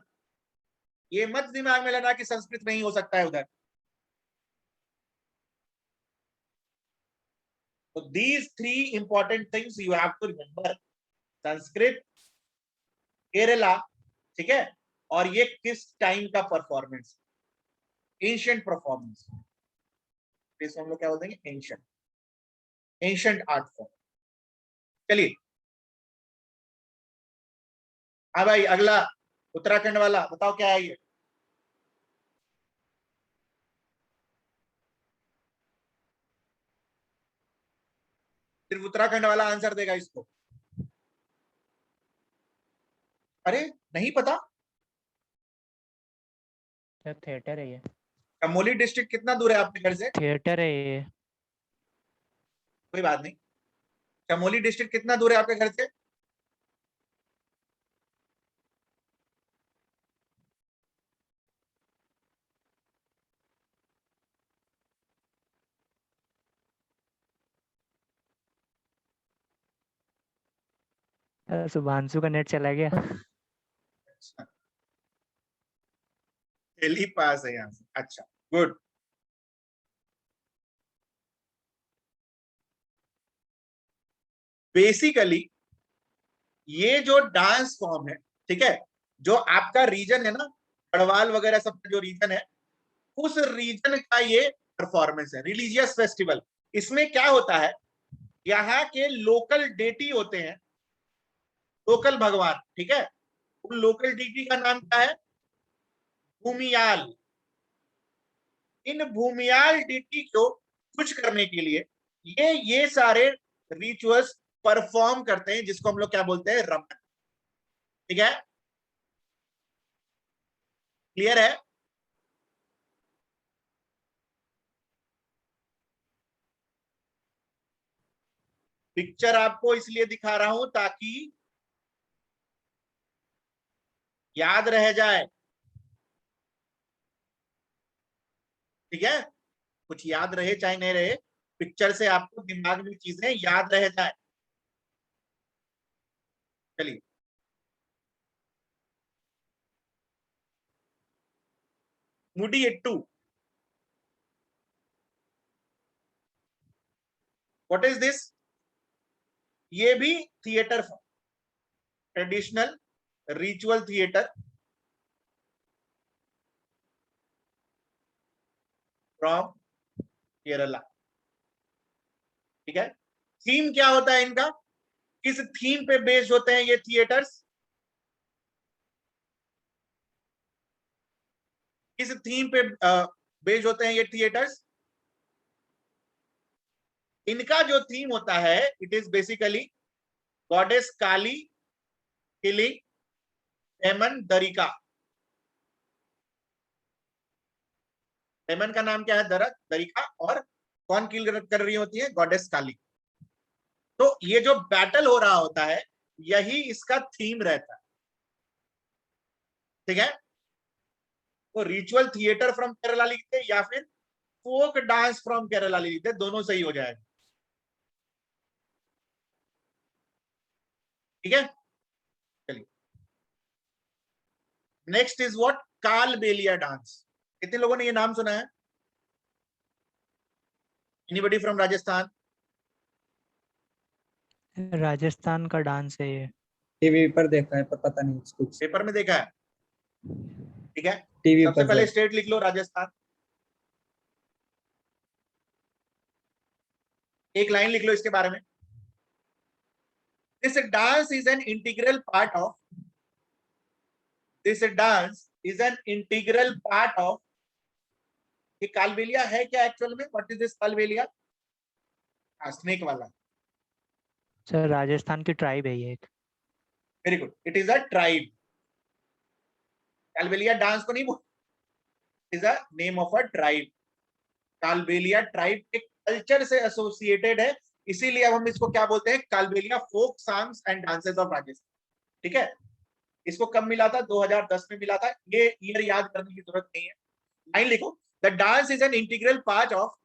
ये मत दिमाग में लेना कि संस्कृत नहीं हो सकता है उधर। तो these 3 important things you have to remember. Sanskrit, Kerala, ठीक है? और ये किस टाइम का परफॉर्मेंस? Ancient performance. इसको हम लोग क्या बोलते हैं? Ancient art form. चलिए, हाँ भाई अगला उत्तराखंड वाला बताओ क्या है ये? सिर्फ उत्तराखंड वाला आंसर देगा इसको। अरे नहीं पता? सर थिएटर है ये। चमोली डिस्ट्रिक्ट कितना दूर है आपके घर से? थिएटर है ये। कोई बात नहीं। चमोली डिस्ट्रिक्ट कितना दूर है आपके घर से? शुभांशु का नेट चला गया। अच्छा, दिल्ली पास है यहाँ से। अच्छा, गुड। बेसिकली ये जो डांस फॉर्म है, ठीक है, जो आपका रीजन है ना, गढ़वाल वगैरह सब जो रीजन है, उस रीजन का ये परफॉर्मेंस है, रिलीजियस फेस्टिवल। इसमें क्या होता है, यहाँ के लोकल डेटी होते हैं, लोकल भगवान, ठीक है, उन लोकल डेटी का नाम क्या है? भूमियाल। इन भूमियाल डेटी को खुश करने के लिए ये सारे रिचुअल्स परफॉर्म करते हैं, जिसको हम लोग क्या बोलते हैं? रमन। ठीक है, क्लियर है? पिक्चर आपको इसलिए दिखा रहा हूं ताकि याद रह जाए। ठीक है, कुछ याद रहे चाहे नहीं रहे, पिक्चर से आपको दिमाग में चीजें याद रह जाए। चलिए, मुडीएट्टू, व्हाट इज दिस? ये भी theatre, traditional ritual theatre from Kerala. ठीक है, थीम क्या होता है इनका? किस थीम पे बेस्ड होते हैं ये थिएटर्स? किस थीम पे बेस्ड होते हैं ये थिएटर्स? इनका जो थीम होता है, it is basically goddess Kali killing demon Darika. Demon का नाम क्या है? दरिका। और कौन किल कर रही होती है? गॉडेस काली। तो ये जो बैटल हो रहा होता है, यही इसका थीम रहता है। ठीक है, तो रिचुअल थिएटर फ्रॉम केरला लिखते या फिर फोक डांस फ्रॉम केरला लिखते, दोनों सही हो जाएगा। ठीक है, चलिए, next is what? Kalbelia dance. कितने लोगों ने ये नाम सुना है? Anybody from Rajasthan? राजस्थान का डांस है ये। टीवी पर देखा है पर पता नहीं कुछ। पेपर में देखा है? ठीक है, टीवी सबसे पर पहले सर। स्टेट लिख लो, राजस्थान। एक लाइन लिख लो इसके बारे में। This dance is an integral part of, this dance is an integral part of. ये कालबेलिया है क्या एक्चुअल में? What is this Kalbelia? Snake वाला। सर राजस्थान की ट्राइब है ये एक। Very good, it is a tribe. Kalbelia dance को नहीं बोल, is a name of a tribe. Kalbelia tribe के कल्चर से एसोसिएटेड है, इसीलिए अब हम इसको क्या बोलते हैं? Kalbelia folk songs and dances of Rajasthan. ठीक है, इसको कब मिला था? 2010 में मिला था। ये ईयर याद करने की जरूरत नहीं है, लाइन लिखो। The dance is an integral part of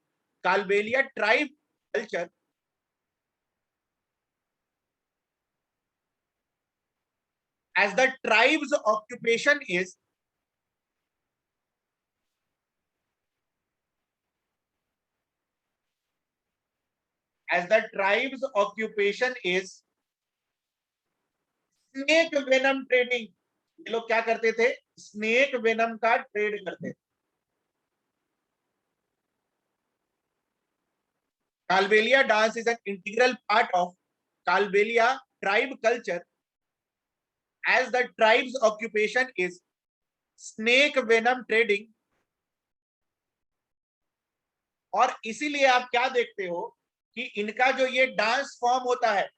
Kalbelia tribe culture as the tribe's occupation is snake venom trading. ये लोग क्या करते थे? स्नेक वेनम का ट्रेड करते थे। Kalbelia dance is an integral part of Kalbelia tribe culture as the tribe's occupation is snake venom trading, और इसीलिए आप क्या देखते हो कि इनका जो ये डांस फॉर्म होता है,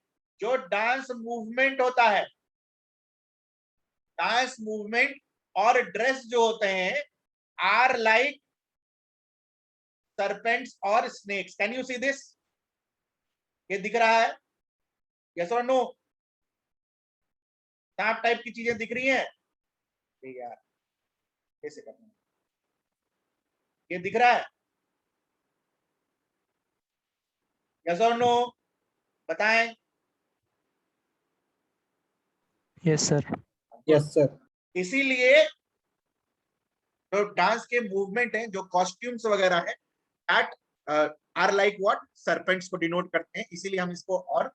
जो डांस मूवमेंट होता है, डांस मूवमेंट और ड्रेस जो होते हैं आर लाइक serpents और snakes. Can you see this? ये दिख रहा है? Yes or no? सांप टाइप की चीजें दिख रही हैं? यार कैसे करना है? ये दिख रहा है? Yes or no? बताएं. Yes sir. Yes sir. इसीलिए जो डांस के मूवमेंट हैं, जो कॉस्ट्यूम्स वगैरह है, that are like what, serpents को डिनोट करते हैं. इसीलिए हम इसको, और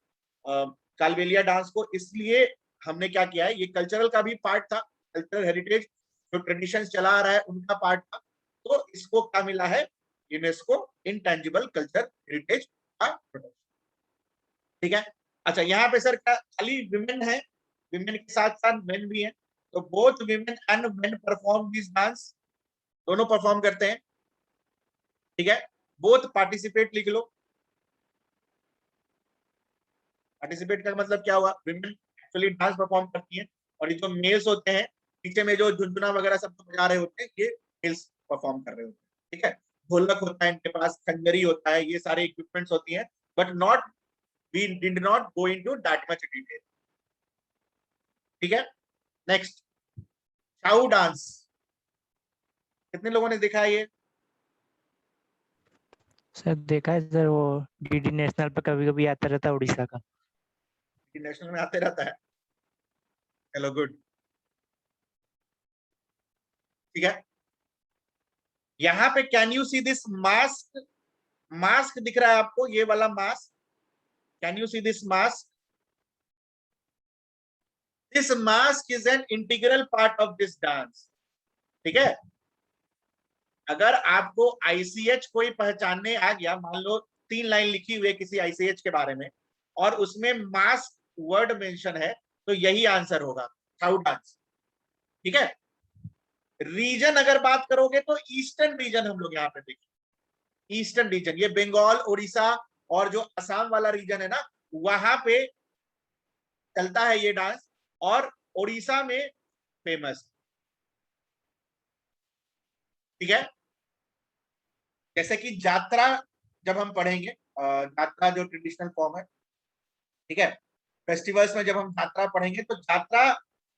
कालबेलिया डांस को इसलिए हमने क्या किया है, ये कल्चरल का भी पार्ट था, कल्चरल हेरिटेज जो ट्रेडिशंस चला आ रहा है उनका पार्ट था, तो इसको क्या मिला है, यूनेस्को इंटेंजिबल कल्चर हेरिटेज का प्रोटेक्शन. ठीक है. अच्छा, यहाँ पे सर क्या खाली विमेन है? विमेन के साथ साथ मेन भी है, तो both women and main perform this dance, दोनों परफॉर्म करते हैं. ठीक है. बोथ पार्टिसिपेट लिख लो. पार्टिसिपेट का मतलब क्या हुआ, विमेन एक्चुअली डांस परफॉर्म करती हैं, और ये जो मेल्स होते हैं पीछे में जो झुनझुना वगैरह सब बजा रहे होते हैं, ये मेल्स परफॉर्म कर रहे होते हैं. ठीक है. ढोलक होता है इनके पास, खंजरी होता है, ये सारे इक्विपमेंट्स होती हैं, but not, we did not go into that much detail. ठीक है. Next, Chhau dance. कितने लोगों ने देखा है ये? सर देखा है सर, वो डीडी नेशनल पे कभी कभी आता रहता है उड़ीसा का। नेशनल में आते रहता है. Hello, good. ठीक है. यहाँ पे can you see this mask? Mask दिख रहा है आपको, ये वाला mask? Can you see this mask? This mask is an integral part of this dance. ठीक है. अगर आपको आईसीएच कोई पहचानने आ गया, मान लो 3 लाइन लिखी हुई है किसी आईसीएच के बारे में, और उसमें मास्क वर्ड मेंशन है, तो यही आंसर होगा, छाऊ डांस. ठीक है. रीजन अगर बात करोगे तो ईस्टर्न रीजन हम लोग यहाँ पे देखिए, ईस्टर्न रीजन, ये बंगाल, उड़ीसा और जो असम वाला रीजन है ना, वहां पे चलता है ये डांस, और उड़ीसा में फेमस. ठीक है. जैसे कि जात्रा जब हम पढ़ेंगे, जात्रा जो ट्रेडिशनल फॉर्म है, ठीक है, फेस्टिवल्स में जब हम जात्रा पढ़ेंगे, तो जात्रा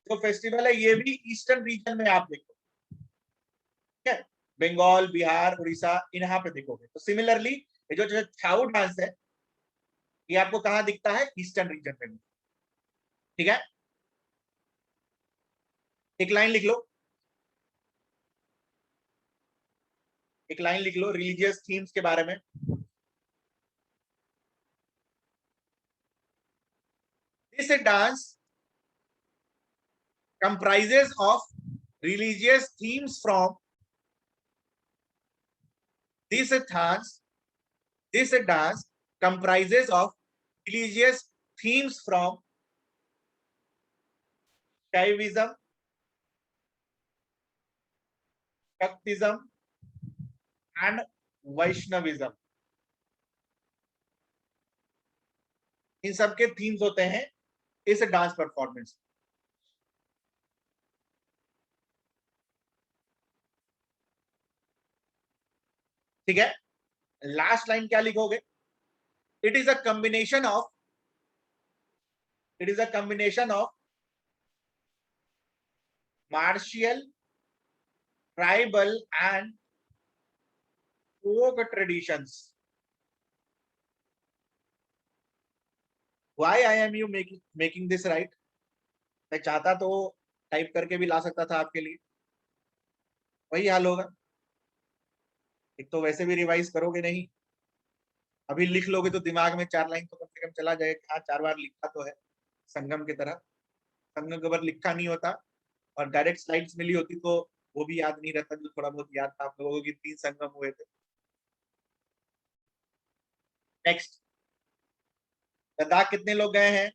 जो फेस्टिवल है ये भी ईस्टर्न रीजन में आप देखो. ठीक है. बंगाल, बिहार, उड़ीसा, यहाँ पे देखोगे. तो सिमिलरली ये जो छाऊ डांस है, ये आपको कहाँ दिखता है? ईस्टर्न रीजन में. ठीक है. एक लाइन लिख लो, एक लाइन लिख लो रिलीजियस थीम्स के बारे में. This dance comprises of religious themes from this dance. This dance comprises of religious themes from Shaivism, Shaktism and Vaishnavism. इन सब के थीम्स होते हैं इस डांस परफॉर्मेंस. ठीक है. लास्ट लाइन क्या लिखोगे? It is a combination of, it is a combination of martial, tribal and folk traditions. Why I am you making this right? मैं चाहता तो टाइप करके भी ला सकता था आपके लिए, वही हाल होगा. एक तो वैसे भी रिवाइज करोगे नहीं, अभी लिख लोगे तो दिमाग में 4 लाइन तो कम से कम चला जाएगा. हाँ, 4 बार लिखा तो है संगम की तरह. संगम के बार लिखा नहीं होता, और डायरेक्ट स्लाइड्स मिली होती तो वो भी याद नहीं रहता, जो थोड़ा बहुत याद था आप लोगों की. 3 संगम हुए थे. नेक्स्ट, लद्दाख कितने लोग गए हैं?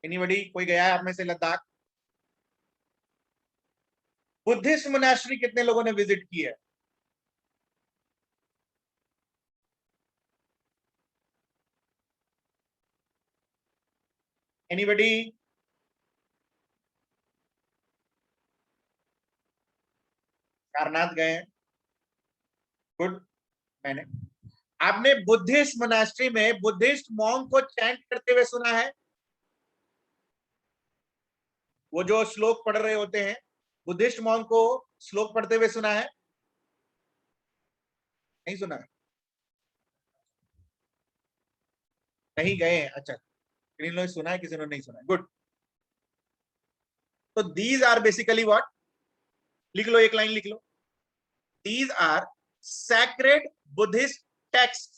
एनीबॉडी, कोई गया है आप में से लद्दाख? बुद्धिस्ट मोनास्ट्री कितने लोगों ने विजिट की है? एनीबॉडी? सारनाथ गए हैं? गुड। मैंने, आपने बुद्धिस्ट मोनास्ट्री में बुद्धिस्ट मॉन्क को चैंट करते हुए सुना है? वो जो श्लोक पढ़ रहे होते हैं, बुद्धिस्ट मॉन्क को श्लोक पढ़ते हुए सुना है? नहीं सुना है? नहीं गए हैं? अच्छा, किन लोगों ने सुना है, किसी ने नहीं सुना है? गुड। तो दीज आर बेसिकली व्हाट, लिख लो, एक लाइन लिख लो, these are sacred Buddhist texts.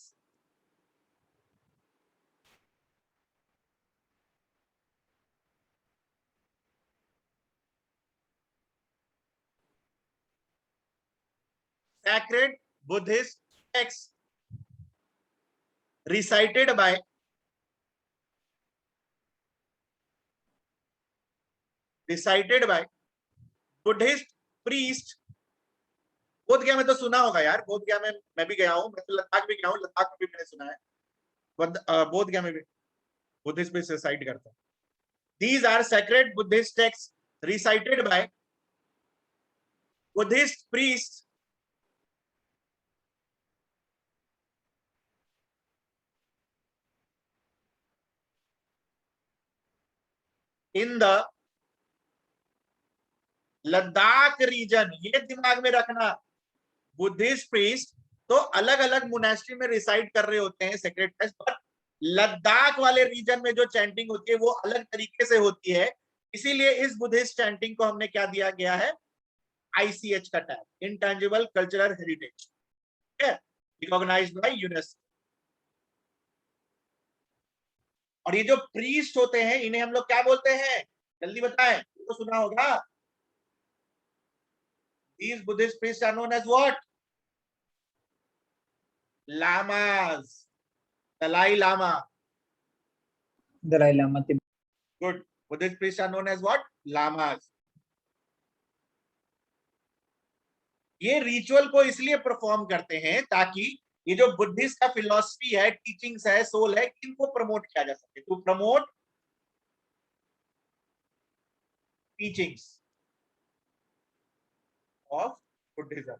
Sacred Buddhist texts recited by Buddhist priest. बोध गया में तो सुना होगा यार, बोध गया में मैं भी गया हूं, मैं तो लद्दाख भी गया हूं, लद्दाख में भी मैंने सुना है, बोध गया में भी बुद्धिस्ट भी रिसाइट करता है। These are sacred Buddhist texts recited by Buddhist priests in the Ladakh region. ये दिमाग में रखना, बुद्धिस्ट प्रीस्ट तो अलग अलग मोनास्ट्री में रिसाइड कर रहे होते हैं सेक्रेट टेक्स्ट, पर लद्दाख वाले रीजन में जो चैंटिंग होती है वो अलग तरीके से होती है। इसीलिए इस बुद्धिस्ट चैंटिंग को हमने क्या दिया गया है, ICH का tag, intangible cultural heritage, recognised by UNESCO. और ये जो प्रीस्ट होते हैं इन्हें हम लोग क्या बोलते हैं, जल्दी बताएं, तो सुना होगा। These Buddhist priests are known as what? Lamas. Dalai Lama. Dalai Lama. Good. Buddhist priests are known as what? Lamas. ये रिचुअल को इसलिए परफॉर्म करते हैं ताकि ये जो बुद्धिस्ट का फिलॉसफी है, टीचिंग्स है, सोल है, इनको प्रमोट किया जा सके, to promote teachings of Buddhism.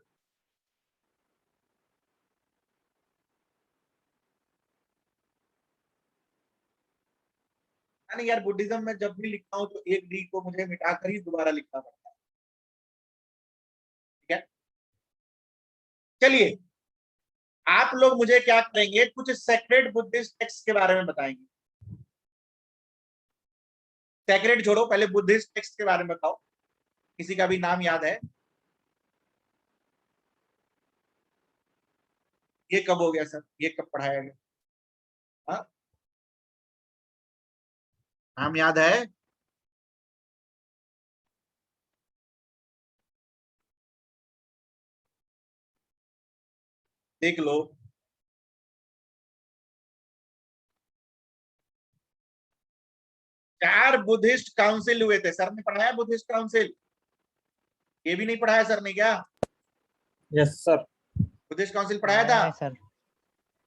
नहीं यार, बुद्धिज्म में जब भी लिखता हूं तो एक डी को मुझे मिटाकर ही दोबारा लिखना पड़ता है, ठीक है। चलिए, आप लोग मुझे क्या करेंगे, कुछ सेक्रेड बुद्धिस्ट टेक्स्ट के बारे में बताएंगे। सेक्रेड छोड़ो, पहले बुद्धिस्ट टेक्स्ट के बारे में बताओ, किसी का भी नाम याद है? ये कब हो गया सर, ये कब पढ़ाया गया? हाँ, नाम याद है? देख लो। चार बुद्धिस्ट काउंसिल हुए थे, सर ने पढ़ाया बुद्धिस्ट काउंसिल? ये भी नहीं पढ़ाया सर ने क्या? Yes sir. बुद्धिस्ट काउंसिल पढ़ाया था sir?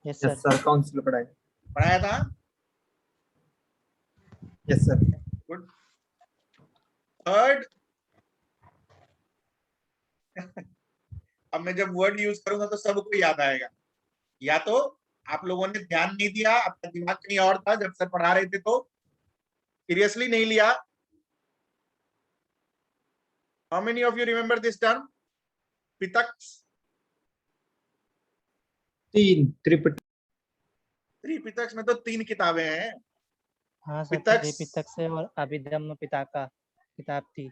Yes yes sir, council पढ़ाया था। Yes sir. गुड। थर्ड, अब मैं जब वर्ड यूज करूंगा तो सबको याद आएगा, या तो आप लोगों ने ध्यान नहीं दिया, आपका दिमाग कहीं और था जब सर पढ़ा रहे थे तो सीरियसली नहीं लिया। How many of you remember this term, Pitakas? तीन, त्रिपिटक में तो 3 किताबें हैं। हाँ सर, पितक्स त्रिपिटक से और अभिधम्म पिताका किताब थी।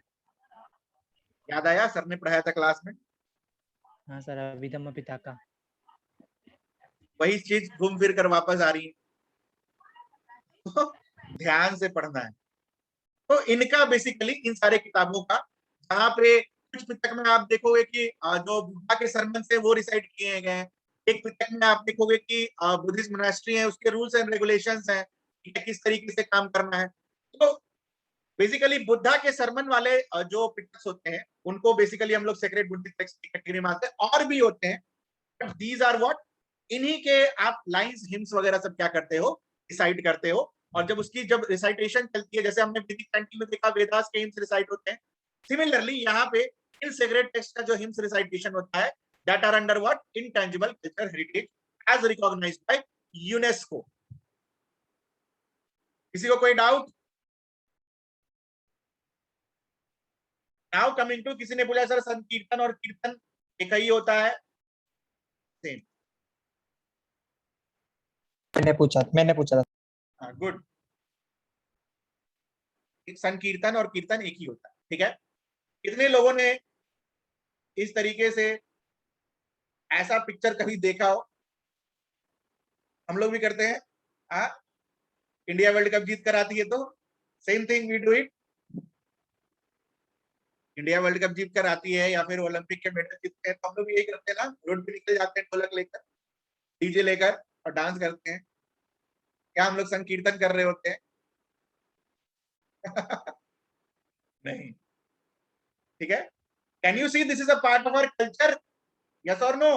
याद आया, सर ने पढ़ाया था क्लास में। हाँ सर, अभिधम्म पिताका। वही चीज घूम फिर कर वापस आ रही है, तो ध्यान से पढ़ना है। तो इनका बेसिकली इन सारे किताबों का, जहाँ पे कुछ पिटक में आप देखोगे कि जो बुद्धा के सरमन से वो रिसाइट किए गए हैं, एक पिटक में आप देखोगे कि बुद्धिस्ट मोनास्ट्री है, उसके रूल्स एंड रेगुलेशंस हैं, किस तरीके से काम करना है। तो बेसिकली बुद्धा के सरमन वाले जो पिक्चर्स होते हैं उनको बेसिकली हम लोग सेक्रेड बुद्धिस्ट टेक्स्ट की कैटेगरी में आते हैं, और भी होते हैं, बट दीज आर व्हाट, इन्हीं के आप लाइंस हिम्स वगैरह सब क्या करते हो, डिसाइड करते हो। और जब उसकी जब रिसाइटेशन चलती है, जैसे हमने वैदिक कैंटिल में देखा वेदास के हिम्स रिसाइट होते हैं, सिमिलरली यहाँ पे इन सेक्रेड टेक्स्ट का जो हिम्स रिसाइटेशन होता है, that are under what, intangible culture heritage as recognised by UNESCO. किसी को कोई डाउट? नाउ कमिंग टू, किसी ने पूछा सर संकीर्तन और कीर्तन एक ही होता है? सेम। मैंने पूछा था। हाँ, गुड। संकीर्तन और कीर्तन एक ही होता है, ठीक है। कितने लोगों ने इस तरीके से ऐसा पिक्चर कभी देखा हो? हम लोग भी करते हैं। हाँ, इंडिया वर्ल्ड कप जीत कर आती है तो same thing we do it. India world cup जीत कर आती है या फिर ओलंपिक के मेडल जीतते हैं तो हम लोग भी यही करते हैं ना, रोड पे निकल जाते हैं ढोलक लेकर, डीजे लेकर और डांस करते हैं। क्या हम लोग संकीर्तन कर रहे होते हैं? नहीं, ठीक है। Can you see this is a part of our culture, yes और नो?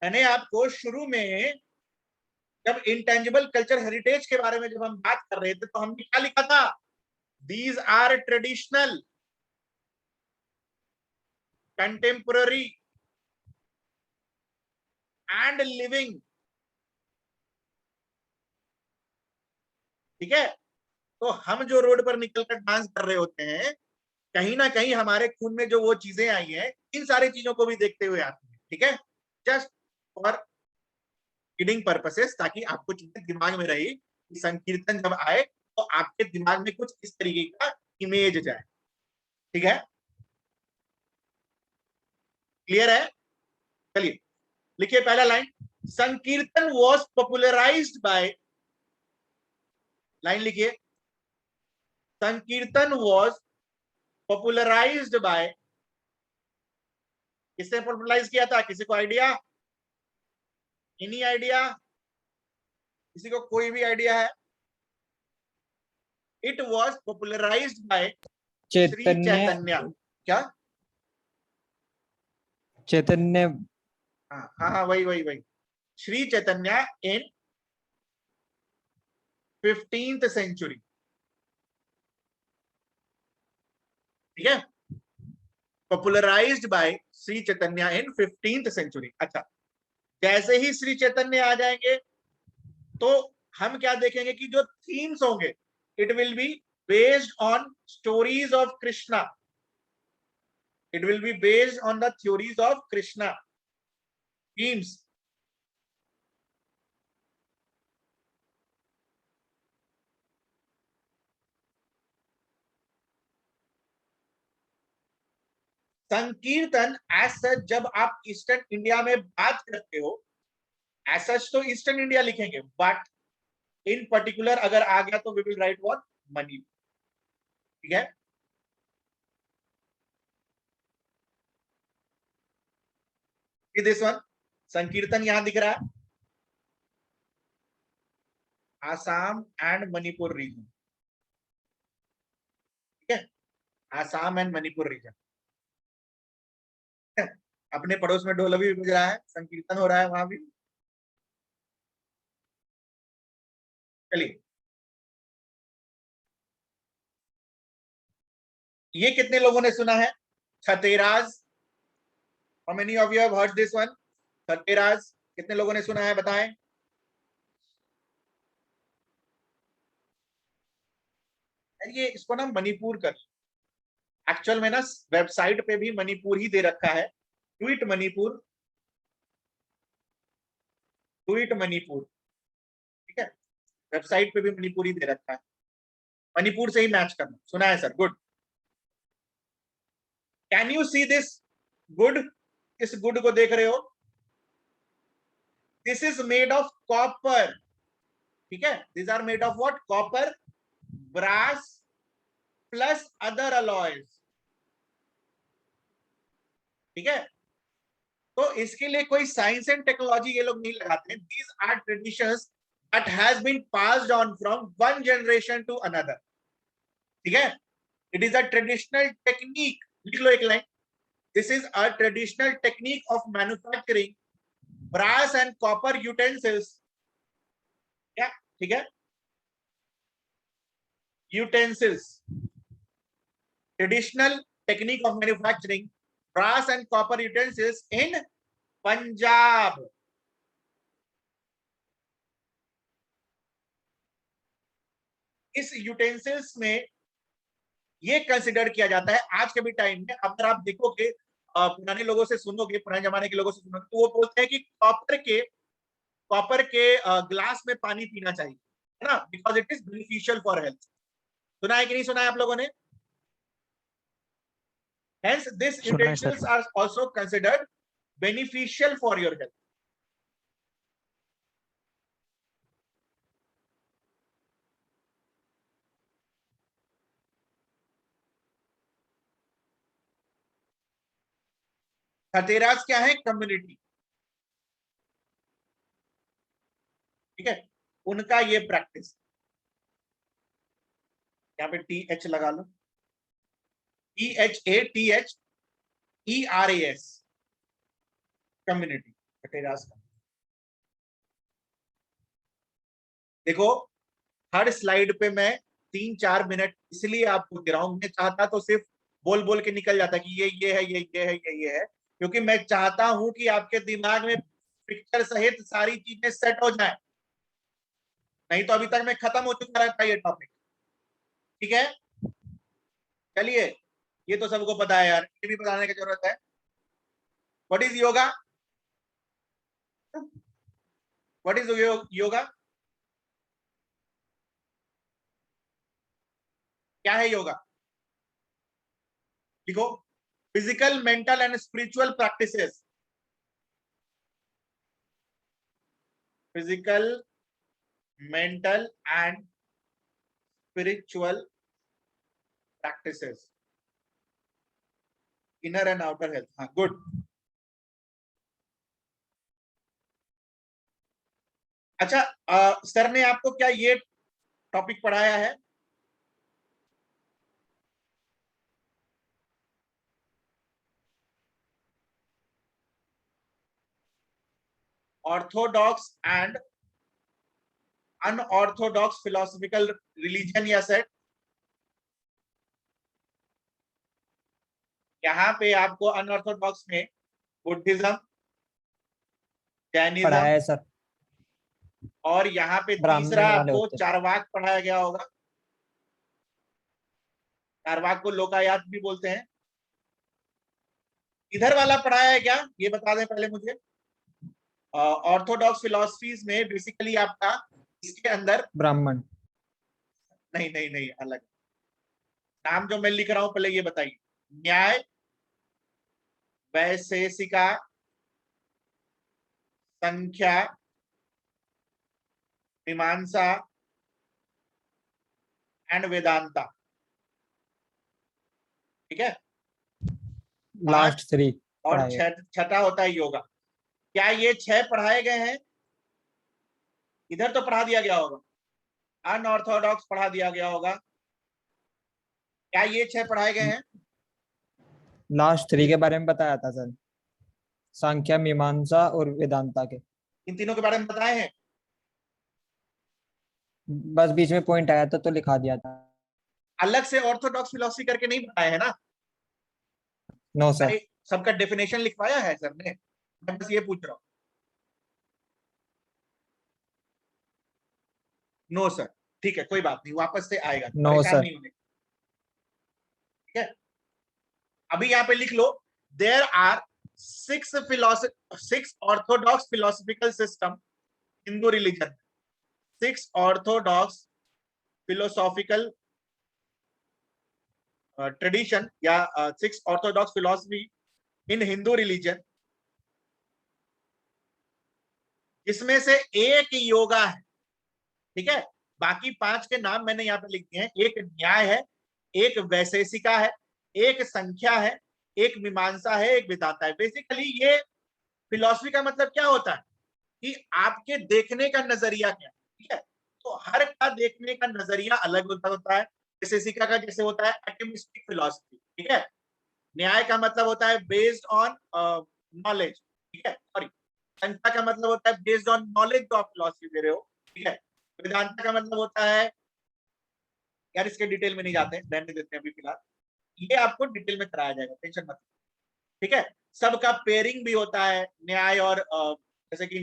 मैंने आपको शुरू में जब इंटेंजिबल कल्चर हेरिटेज के बारे में जब हम बात कर रहे थे तो हमने क्या लिखा था? These are traditional, contemporary and living, ठीक है। तो हम जो रोड पर निकलकर डांस कर रहे होते हैं, कहीं ना कहीं हमारे खून में जो वो चीजें आई हैं, इन सारी चीजों को भी देखते हुए आती है, ठीक है। जस्ट फॉर रीडिंग पर्पसेस, ताकि आपको चीजें दिमाग में रही कि संकीर्तन जब आए तो आपके दिमाग में कुछ इस तरीके का इमेज जाए, ठीक है। क्लियर है? चलिए लिखिए पहला लाइन, संकीर्तन वॉज पॉपुलराइज्ड बाय, लाइन लिखिए, संकीर्तन वॉज पॉपुलराइज्ड बाय, किसने पॉपुलराइज किया था? किसी को आइडिया? Any idea? किसी को कोई भी आइडिया है? It was popularized by Shri Chaitanya Chaitanya. क्या? चैतन्य हाँ हाँ हाँ, वही वही वही, श्री चैतन्य इन 15th सेंचुरी, ठीक है। Popularised by Shri Chaitanya in 15th century. अच्छा, जैसे ही श्री चैतन्य आ जाएंगे तो हम क्या देखेंगे कि जो थीम्स होंगे, it will be based on stories of Krishna, it will be based on the theories of Krishna themes. संकीर्तन एज सच जब आप ईस्टर्न इंडिया में बात करते हो, एज सच तो ईस्टर्न इंडिया लिखेंगे, बट इन पर्टिकुलर अगर आ गया तो we will write what, Manipur, ठीक है। दिस वन, संकीर्तन यहां दिख रहा है, आसाम एंड मणिपुर रीजन, ठीक है, आसाम एंड मणिपुर रीजन। अपने पड़ोस में ढोल भी बज रहा है, संकीर्तन हो रहा है वहां भी। चलिए, ये कितने लोगों ने सुना है? छतेराज, how many of you have heard this one? छतेराज कितने लोगों ने सुना है, बताएं। ये इसको ना मणिपुर कर, एक्चुअल में ना वेबसाइट पे भी मणिपुर ही दे रखा है, ट्वीट मणिपुर, ट्वीट मणिपुर, ठीक है। वेबसाइट पे भी मणिपुर ही दे रखा है, मणिपुर से ही मैच करना। सुना है sir, good. Can you see this good? इस गुड को देख रहे हो? This is made of copper, ठीक है। This are made of what? Copper, brass plus other alloys, ठीक है। तो इसके लिए कोई साइंस एंड टेक्नोलॉजी ये लोग नहीं लगाते हैं। These are traditions that has been passed on from one generation to another. ठीक है? It is a traditional technique. लिख लो एक line. This is a traditional technique of manufacturing brass and copper utensils. क्या? ठीक है? Utensils. Traditional technique of manufacturing brass and copper utensils in Punjab. इस यूटेंसिल्स में ये कंसिडर किया जाता है आज के भी टाइम में. अगर आप देखोगे पुराने लोगों से सुनोगे, पुराने जमाने के लोगों से सुनोगे, तो वो बोलते हैं कि कॉपर के ग्लास में पानी पीना चाहिए, है ना, because it is beneficial for health. सुना है कि नहीं सुना है आप लोगों ने? Hence, these utensils are also considered beneficial for your health. खतेराज क्या है? कम्युनिटी. ठीक है, उनका ये प्रैक्टिस. यहाँ पे TH लगा लो. THATHERAS community. खतेराज का देखो, हर स्लाइड पे मैं 3-4 मिनट इसलिए आपको दे रहा हूं. मैं चाहता तो सिर्फ बोल बोल के निकल जाता कि ये है, ये है, ये है, क्योंकि मैं चाहता हूं कि आपके दिमाग में पिक्चर सहित सारी चीजें सेट हो जाए. नहीं तो अभी तक मैं खत्म हो चुका रहता ये टॉपिक. ठीक है, चलिए, ये तो सबको पता है यार, ये भी बताने की जरूरत है. What is yoga? What is yoga? क्या है योगा? लिखो. Physical, mental and spiritual practices. Physical, mental and spiritual practices. Inner and outer health. हाँ, गुड. अच्छा, सर ने आपको क्या ये टॉपिक पढ़ाया है? Orthodox and unorthodox philosophical religion या सेट. यहाँ पे आपको अनऑर्थोडॉक्स में बुद्धिज्म, जैनिज्म पढ़ाया है सर. और यहाँ पे ब्राह्मण तीसरा वाले आपको होते हैं. चारवाक पढ़ाया गया होगा. चारवाक को लोकायत भी बोलते हैं. इधर वाला पढ़ाया है क्या, ये बता दें पहले मुझे. ऑर्थोडॉक्स फिलोसफीज में बेसिकली आपका इसके अंदर ब्राह्मण. नहीं नहीं नहीं, अलग नाम जो मैं लिख रहा हूं पहले ये बताइए. न्याय, वैशेषिका, संख्या, मीमांसा एंड वेदांता. ठीक है, लास्ट 3 और पढ़ाए. छठा होता है योगा. क्या ये 6 पढ़ाए गए हैं? इधर तो पढ़ा दिया गया होगा. अनऑर्थोडॉक्स पढ़ा दिया गया होगा. क्या ये 6 पढ़ाए गए हैं? लास्ट 3 के बारे में बताया था सर. सांख्य, मीमांसा और वेदांता के. इन तीनों के बारे में बताए हैं. बस बीच में पॉइंट आया था तो लिखा दिया था. अलग से ऑर्थोडॉक्स फिलोसफी करके नहीं बताए हैं ना? No sir. अरे, सबका डेफिनेशन लिखवाया है सर ने. मैं बस ये पूछ रहा हूँ. No sir. ठीक है, कोई बात नहीं, वापस से आएगा. नो परेशान सर. नहीं होने. ठीक है, अभी यहाँ पे लिख लो. There are 6 orthodox philosophical system Hindu religion. 6 orthodox philosophical tradition या 6 orthodox philosophy in Hindu religion, इसमें से एक योगा है. ठीक है, बाकी 5 के नाम मैंने यहाँ पे लिख दिए हैं. एक न्याय है, एक वैशेषिका है, एक संख्या है, एक मीमांसा है, एक वेदांता है. बेसिकली ये फिलॉसफी का मतलब क्या होता है कि आपके देखने का नजरिया क्या है. ठीक है। तो हर का देखने का नजरिया अलग होता है। जैसे सिक्का का जैसे होता है एटमिस्टिक फिलॉसफी, ठीक है। न्याय का मतलब होता है बेस्ड ऑन नॉलेज, ठीक है, सॉरी। संख्या का मतलब होता है based on knowledge of philosophy दे रहे हो, ठीक है। वेदांता का मतलब होता है, यार इसके डिटेल में नहीं जाते हैं, रहने देते हैं अभी फिलहाल, ये आपको डिटेल में कराया जाएगा, टेंशन मत, ठीक है। सबका पेयरिंग भी होता है, न्याय और जैसे कि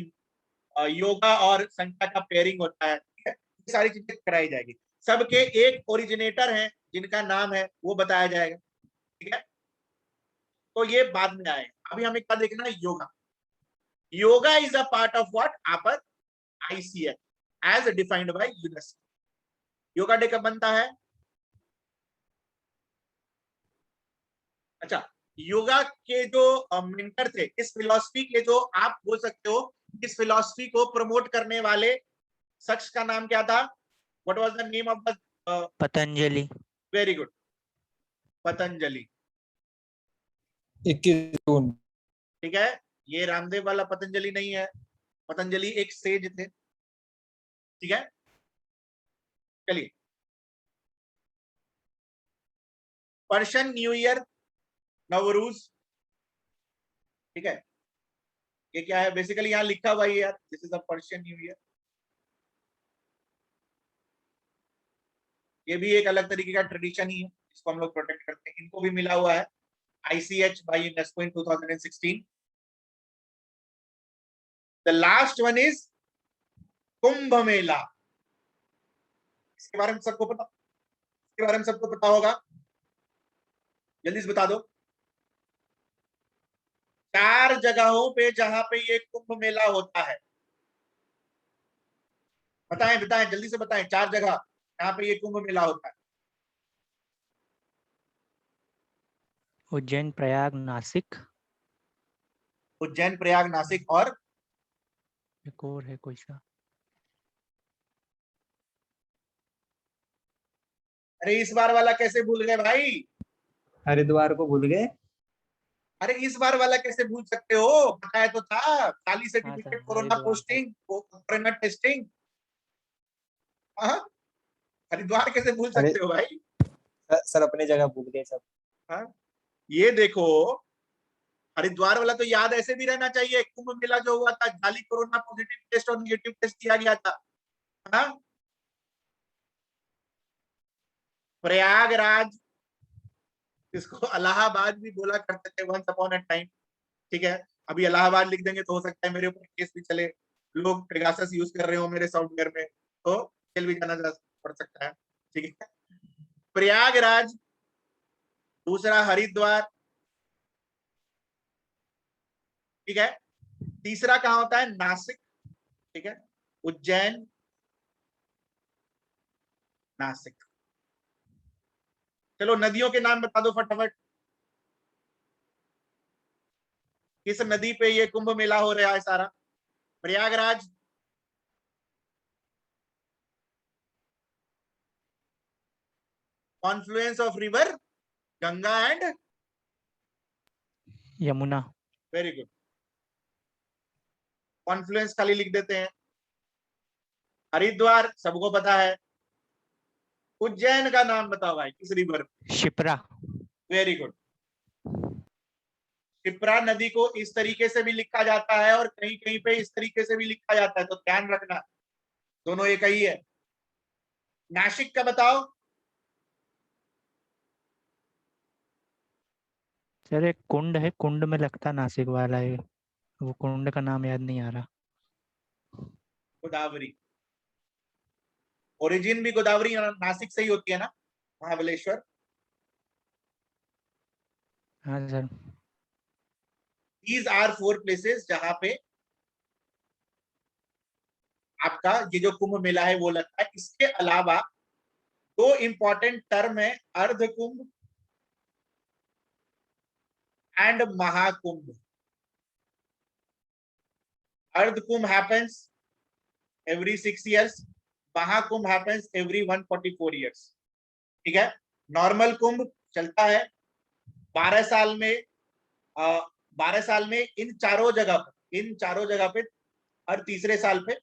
योगा और संख्या का पेयरिंग होता है, ठीक है। ये सारी चीजें कराई जाएगी। सबके एक ओरिजिनेटर हैं जिनका नाम है वो बताया जाएगा, ठीक है। तो ये बाद में आएगा, अभी हमें क्या देखना है, yoga. Yoga is a part of what, upper ICF as defined by UNESCO. Yoga day कब बनता है? अच्छा, योगा के जो मेंटर थे, इस फिलॉसफी के जो आप बोल सकते हो, इस फिलॉसफी को प्रमोट करने वाले शख्स का नाम क्या था? What was the name of the? Patanjali. Very good, Patanjali, 21 जून। ठीक है। ये रामदेव वाला पतंजलि नहीं है, पतंजलि एक सेज थे, ठीक है। चलिए, पर्शियन न्यू ईयर, नवरूज, ठीक है। ये क्या है? बेसिकली यहाँ लिखा हुआ है यार, this is a Persian new year. ये भी एक अलग तरीके का ट्रेडिशन ही है, इसको हम लोग प्रोटेक्ट करते हैं। इनको भी मिला हुआ है ICH by UNESCO in 2016। The last one is Kumbh Mela. इसके बारे में सबको पता, इसके बारे में सबको पता होगा, जल्दी से बता दो। 4 जगहों पे जहां पे ये कुंभ मेला होता है, बताएं बताएं जल्दी से बताएं, 4 जगह जहां पे ये कुंभ मेला होता है। उज्जैन, प्रयाग, नासिक। उज्जैन, प्रयाग, नासिक और एक और है कोई सा। अरे इस बार वाला कैसे भूल गए भाई? हरिद्वार को भूल गए। अरे इस बार वाला कैसे भूल सकते हो? बताया तो था, खाली हाँ sir, certificate, corona Haridwar sir. Posting, corona testing. हाँ, हरिद्वार कैसे भूल अरे सकते हो भाई? सर अपनी जगह भूल गए सब। हाँ, ये देखो, हरिद्वार वाला तो याद ऐसे भी रहना चाहिए। कुंभ मेला जो हुआ था, जाली कोरोना पॉजिटिव टेस्ट और निगेटिव टेस्ट किया गया था। हाँ? प्रयागराज, इसको इलाहाबाद भी बोला करते थे वंस अपॉन अ टाइम, ठीक है। अभी इलाहाबाद लिख देंगे तो हो सकता है मेरे ऊपर केस भी चले, लोग पेगासस यूज कर रहे हो मेरे सॉफ्टवेयर में, तो जेल भी जाना पड़ सकता है, ठीक है। प्रयागराज, दूसरा हरिद्वार, ठीक है। तीसरा कहाँ होता है? नासिक, ठीक है। उज्जैन, नासिक। चलो नदियों के नाम बता दो फटाफट। किस नदी पे ये कुंभ मेला हो रहा है सारा? Prayagraj, Confluence of river Ganga and, Yamuna. Very good, Confluence खाली लिख देते हैं। हरिद्वार सबको पता है। उज्जैन का नाम बताओ भाई, किस river? Shipra. Very good. Shipra नदी को इस तरीके से भी लिखा जाता है और कहीं कहीं पे इस तरीके से भी लिखा जाता है, तो ध्यान रखना, दोनों एक ही है। नासिक का बताओ। सर एक कुंड है, कुंड में लगता नासिक वाला है, वो कुंड का नाम याद नहीं आ रहा। गोदावरी, ओरिजिन भी गोदावरी नासिक से ही होती है ना, महाबलेश्वर। हाँ सर। दीज आर 4 प्लेसेस जहां पे आपका ये जो कुंभ मेला है वो लगता है। इसके अलावा 2 इंपॉर्टेंट टर्म है, अर्ध कुंभ and Mahakumbh. Ardh Kumbh happens every 6 years, Mahakumbh happens every 144 years, ठीक है। नॉर्मल कुंभ चलता है 12 साल में, 12 साल में इन चारों जगह पे, हर तीसरे साल पे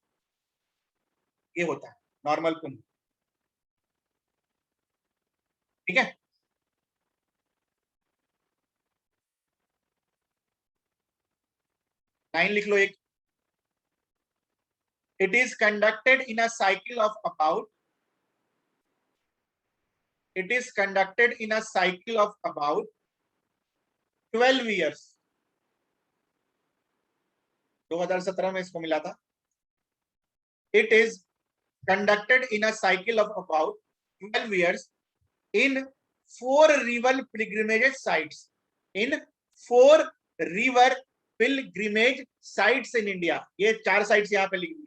ये होता है नॉर्मल कुंभ, ठीक है। लाइन लिख लो एक, it is conducted in a cycle of about, it is conducted in a cycle of about 12 years। 2017 में इसको मिला था। It is conducted in a cycle of about 12 years in 4 river pilgrimage sites, in 4 river pilgrimage sites in India। ये 4 साइट्स यहाँ पे लिखी हुई,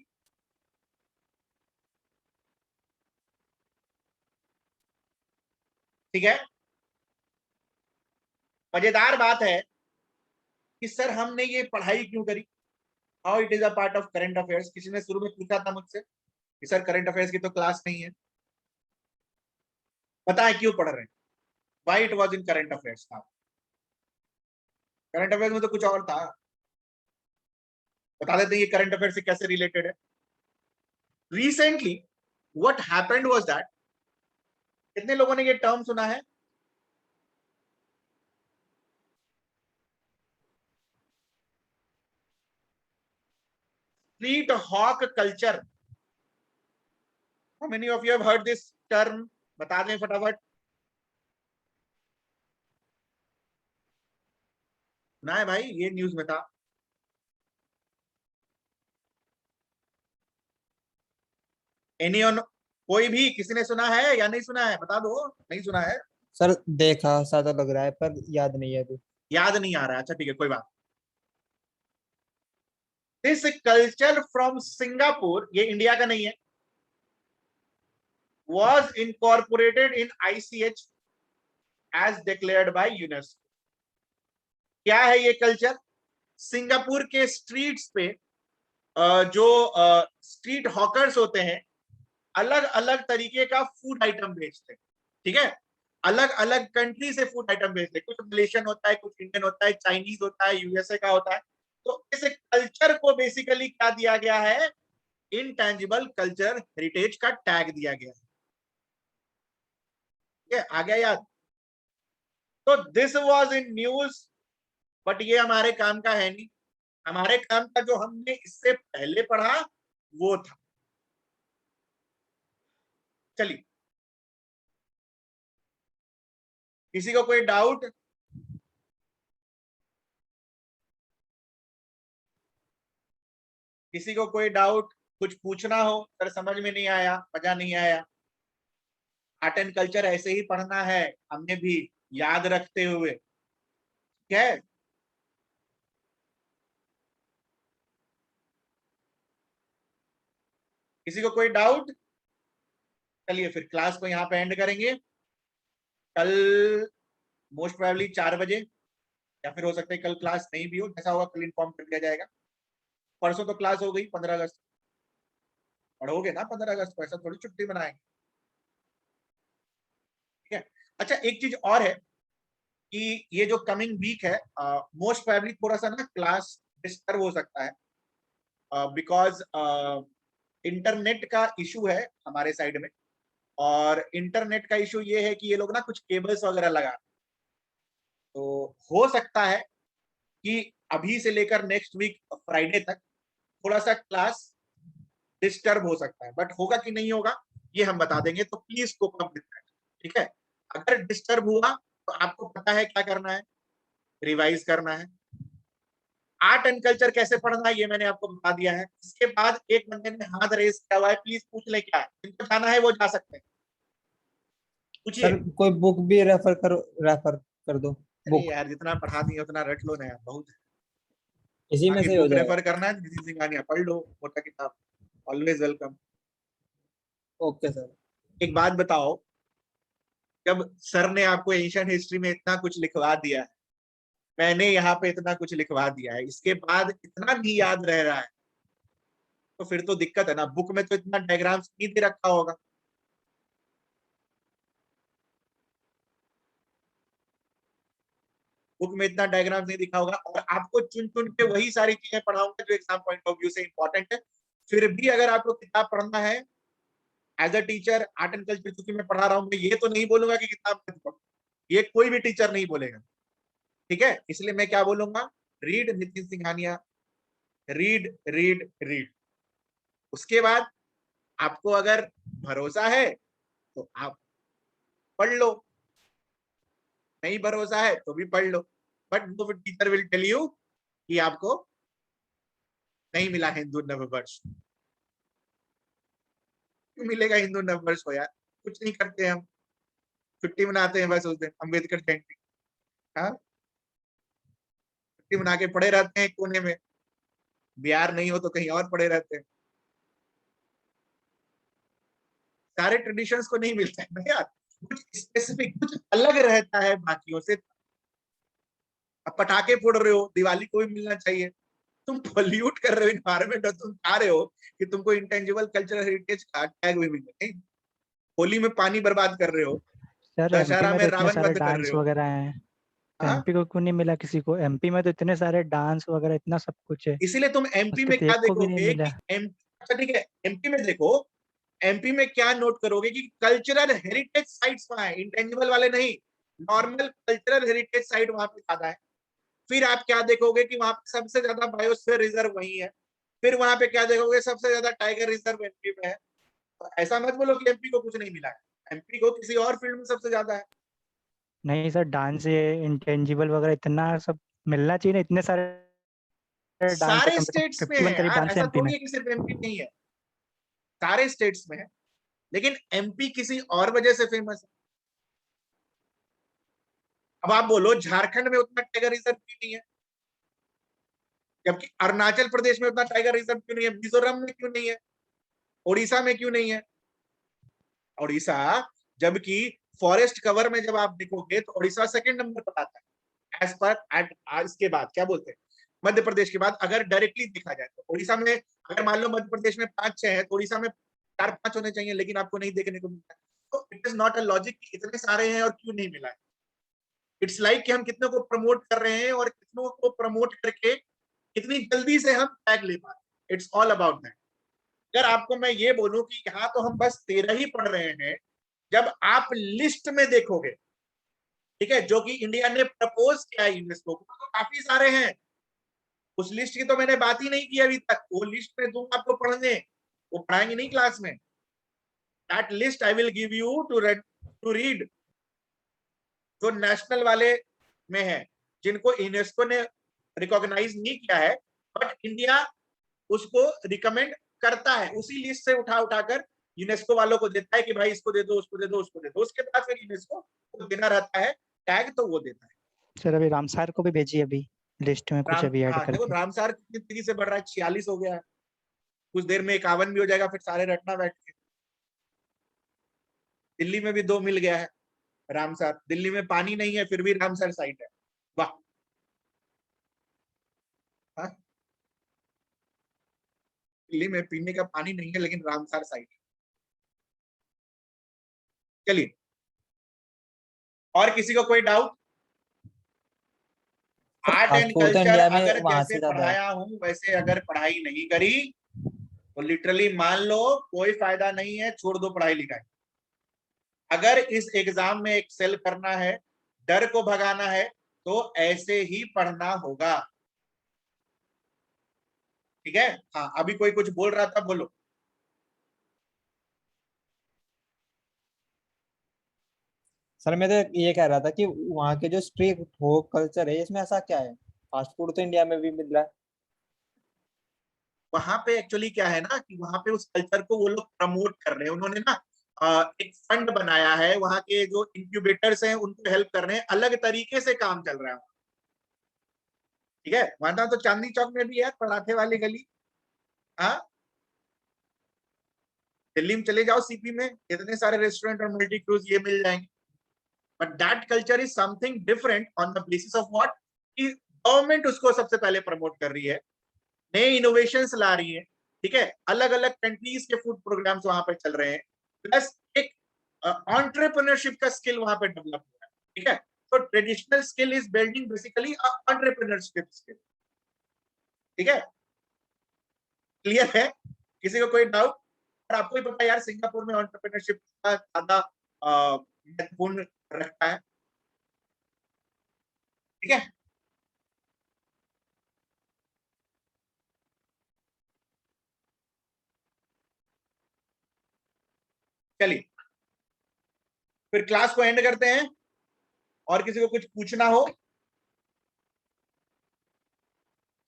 ठीक है। मजेदार बात है कि सर हमने ये पढ़ाई क्यों करी, how it is a part of current affairs. किसी ने शुरू में पूछा था मुझसे कि सर करंट अफेयर्स की तो क्लास नहीं है, बताएं क्यों पढ़ रहे हैं, why it was in current affairs. था करंट अफेयर्स में तो कुछ और था, बता देते हैं ये करंट अफेयर्स से कैसे रिलेटेड है। Recently what happened was that, कितने लोगों ने ये टर्म सुना है, street hawk culture. How many of you have heard this term, बता दें फटाफट। ना है भाई, ये न्यूज में था। एनी ऑन, कोई भी किसी ने सुना है या नहीं सुना है, बता दो। नहीं सुना है सर देखा सा तो लग रहा है पर याद नहीं है अभी। याद नहीं आ रहा, अच्छा ठीक है कोई बात। दिस कल्चर फ्रॉम सिंगापुर, ये इंडिया का नहीं है, was incorporated in ICH as declared by UNESCO। क्या है ये कल्चर, सिंगापुर के स्ट्रीट्स पे जो स्ट्रीट हॉकर्स होते हैं अलग अलग तरीके का फूड आइटम बेचते हैं, ठीक है। अलग अलग कंट्री से फूड आइटम बेचते हैं, कुछ मलेशियन होता है, कुछ इंडियन होता है, चाइनीज होता है, यूएसए का होता है। तो इस कल्चर को बेसिकली क्या दिया गया है, इनटैंजिबल कल्चर हेरिटेज का टैग दिया गया है, ठीक है। आ गया याद। तो this was in news, but ये हमारे काम का है नहीं। हमारे काम का जो हमने इससे पहले पढ़ा वो था। चलिए, किसी को कोई डाउट, किसी को कोई डाउट, कुछ पूछना हो, सर समझ में नहीं आया, मजा नहीं आया। आर्ट एंड कल्चर ऐसे ही पढ़ना है, हमने भी याद रखते हुए, ठीक है। किसी को कोई डाउट, चलिए फिर क्लास को यहाँ पे एंड करेंगे। कल मोस्ट प्रोबेबली 4 बजे, या फिर हो सकता है कल क्लास नहीं भी हो, जैसा होगा कल इन्फॉर्म कर दिया जाएगा। परसों तो क्लास हो गई 15 अगस्त, पढ़ोगे ना 15 अगस्त को, ऐसा थोड़ी छुट्टी मनाएंगे, ठीक है। अच्छा एक चीज और है कि ये जो कमिंग वीक है मोस्ट प्रोबेबली थोड़ा सा ना क्लास डिस्टर्ब हो सकता है, बिकॉज इंटरनेट का इशू है हमारे साइड में। और इंटरनेट का इशू ये है कि ये लोग ना कुछ केबल्स वगैरह लगा, तो हो सकता है कि अभी से लेकर नेक्स्ट वीक फ्राइडे तक थोड़ा सा क्लास डिस्टर्ब हो सकता है, बट होगा कि नहीं होगा ये हम बता देंगे, तो प्लीज को कम, ठीक है। अगर डिस्टर्ब हुआ तो आपको पता है क्या करना है, रिवाइज करना है। आर्ट एंड कल्चर कैसे पढ़ना है ये मैंने आपको बता दिया है। इसके बाद एक बंदे ने हाथ रेस किया हुआ है, प्लीज पूछ ले क्या है, जिनको जाना है वो जा सकते हैं, पूछिए। सर कोई बुक भी रेफर करो, रेफर कर दो अरे बुक, यार जितना पढ़ा दिए उतना रट लो ना यार, बहुत है। इसी में बाकी से हो बुक जाएगा। रेफर करना है किसी सिंघानिया पढ़ लो, मोटा किताब, ऑलवेज वेलकम। Okay sir. एक बात बताओ, जब सर ने आपको एशियन हिस्ट्री में इतना कुछ लिखवा दिया है, मैंने यहाँ पे इतना कुछ लिखवा दिया है, इसके बाद इतना नहीं याद रह रहा है, तो फिर तो दिक्कत है ना। बुक में तो इतना डायग्राम्स नहीं दे रखा होगा, बुक में इतना डायग्राम्स नहीं दिखा होगा, और आपको चुन चुन के वही सारी चीजें पढ़ाऊंगा जो एग्जाम पॉइंट ऑफ व्यू से इंपॉर्टेंट है। फिर भी अगर आपको किताब पढ़ना है as a teacher art and culture क्योंकि मैं पढ़ा रहा हूँ, मैं ये तो नहीं बोलूंगा कि किताब मत पढ़ो, ये कोई भी टीचर नहीं बोलेगा, ठीक है। इसलिए मैं क्या बोलूंगा, read Nitin Singhania, read read read. उसके बाद आपको अगर भरोसा है तो आप पढ़ लो, नहीं भरोसा है तो भी पढ़ लो, बट वो टीचर विल टेल यू कि आपको नहीं मिला हिंदू नववर्ष। क्यों मिलेगा हिंदू नववर्ष को यार, कुछ नहीं करते हम, छुट्टी मनाते हैं बस उस दिन अम्बेडकर जयंती, हाँ, छुट्टी मना के पड़े रहते हैं कोने में, बिहार नहीं हो तो कहीं और पड़े रहते हैं। सारे ट्रेडिशंस को नहीं मिलता है ना यार, कुछ स्पेसिफिक, कुछ अलग रहता है बाकियों से। अब पटाखे फोड़ रहे हो, दिवाली को भी मिलना चाहिए, तुम पॉल्यूट कर रहे हो इन्वायरमेंट और तुम चाह रहे हो कि तुमको इंटेंजिबल कल्चरल हेरिटेज का टैग भी मिले, नहीं। होली में पानी बर्बाद कर रहे हो, सर एमपी दशहरा में में तो इतने रावण सारे वध कर रहे डांस हो। वगैरह हैं, हाँ, एमपी को क्यों नहीं मिला किसी को? एमपी में तो इतने सारे डांस वगैरह इतना सब कुछ है, इसीलिए तुम बस एमपी में किसी क्या एक को भी नहीं देखोगे मिला। कि एम अच्छा ठीक है, एमपी में देखो, एमपी में क्या नोट करोगे कि कल्चरल हेरिटेज साइट्स वहां है, इंटेंजिबल वाले नहीं, नॉर्मल कल्चरल हेरिटेज साइट वहां पे ज्यादा है। फिर आप क्या देखोगे कि वहां पे सबसे ज्यादा बायोस्फीयर रिजर्व वही है। फिर वहां पे क्या देखोगे, सबसे ज्यादा टाइगर रिजर्व एमपी में है। तो ऐसा मत बोलो कि एमपी को कुछ नहीं मिला है, एमपी को किसी और फील्ड में सबसे ज्यादा है। नहीं सर, डांस ये इंटेंजिबल वगैरह इतना सब मिलना चाहिए ना, इतने सारे डांस है, सारे कम से कम स्टेट्स में 51 है करीब यार, डांस है ऐसा एमपी में। थोड़ी है कि सिर्फ एमपी में ही है, सारे स्टेट्स में है। लेकिन एमपी किसी और वजह से फेमस है। अब आप बोलो झारखंड में उतना टाइगर रिजर्व क्यों नहीं है, जबकि अरुणाचल प्रदेश में उतना टाइगर रिजर्व क्यों नहीं है, मिजोरम में क्यों नहीं है, उड़ीसा में क्यों नहीं है। उड़ीसा, जबकि फॉरेस्ट कवर में जब आप देखोगे तो उड़ीसा सेकंड नंबर पर आता है, एज पर एट, इसके बाद क्या बोलते हैं, मध्य प्रदेश के बाद अगर डायरेक्टली देखा जाए तो उड़ीसा में, अगर मान लो मध्य प्रदेश में 5-6 है तो उड़ीसा में 4-5 होने चाहिए, लेकिन आपको नहीं देखने को मिलता है। तो it is not a logic कि इतने सारे हैं और क्यों नहीं मिला है। इट्स लाइक कि हम कितनों को प्रमोट कर रहे हैं और कितनों को प्रमोट करके कितनी जल्दी से हम टैग ले पाते। It's all about that. अगर आपको मैं ये बोलूं कि यहाँ तो हम बस 13 ही पढ़ रहे हैं, जब आप लिस्ट में देखोगे, ठीक है, जो कि इंडिया ने प्रपोज किया है यूनेस्को को, तो काफी सारे हैं। उस लिस्ट की तो मैंने बात ही नहीं की अभी तक, वो लिस्ट में दूंगा आपको पढ़ने, वो पढ़ाएंगे नहीं क्लास में। That list I will give you to read, जो नेशनल वाले में है, जिनको यूनेस्को ने रिकॉग्नाइज नहीं किया है, बट इंडिया उसको रिकमेंड करता है, उसी लिस्ट से उठा उठाकर यूनेस्को वालों को देता है कि भाई इसको दे दो, उसको दे दो, उसको दे दो। उसके बाद फिर यूनेस्को को देना रहता है टैग, तो वो देता है। सर अभी रामसार को भी भेजिए अभी लिस्ट में कुछ राम, अभी ऐड हाँ देखो करके। रामसार कितनी तेजी से बढ़ रहा है, 46 हो गया है, कुछ देर में 51 भी हो जाएगा, फिर सारे रटना बैठ के। दिल्ली में भी 2 मिल गया है रामसार, दिल्ली में पानी नहीं है फिर भी रामसार साइट है, वाह। हाँ? दिल्ली में पीने का पानी नहीं है लेकिन रामसार साइट है। चलिए, और किसी को कोई doubt? Art fast and food तो कल्चर इंडिया में अगर वहां जैसे से ज्यादा है। पढ़ाया हूं वैसे अगर पढ़ाई नहीं करी तो लिटरली मान लो कोई फायदा नहीं है, छोड़ दो पढ़ाई लिखाई। अगर इस एग्जाम में एक्सेल करना है, डर को भगाना है, तो ऐसे ही पढ़ना होगा, ठीक है। हाँ, अभी कोई कुछ बोल रहा था, बोलो। सर मैं तो ये कह रहा था कि वहाँ के जो स्ट्रीट फूड कल्चर है इसमें ऐसा क्या है, फास्ट फूड तो इंडिया में भी मिल रहा है। वहां पे एक्चुअली क्या है ना कि वहां पे उस कल्चर को वो लोग प्रमोट कर रहे हैं, उन्होंने ना एक फंड बनाया है, वहां के जो इंक्यूबेटर्स हैं उनको हेल्प कर रहे हैं, अलग तरीके से काम चल रहा है, ठीक है। वहां तो चांदनी चौक में भी है पराठे वाली गली, हाँ, दिल्ली में चले जाओ सीपी में इतने सारे रेस्टोरेंट और मल्टी क्रूज ये मिल जाएंगे। But that culture is something different on the basis of what, कि गवर्नमेंट उसको सबसे पहले प्रमोट कर रही है, नए इनोवेशंस ला रही है, ठीक है, अलग अलग कंट्रीज के फूड प्रोग्राम्स वहां पर चल रहे हैं, प्लस एक एंटरप्रेन्योरशिप का स्किल वहां पर डेवलप हो रहा है, ठीक है। तो traditional skill is building basically entrepreneurship skill, ठीक है। क्लियर है, किसी को कोई डाउट? और आपको ही पता है यार सिंगापुर में एंटरप्रेन्योरशिप का ज्यादा महत्वपूर्ण रखता है, ठीक है। चलिए फिर क्लास को एंड करते हैं, और किसी को कुछ पूछना हो,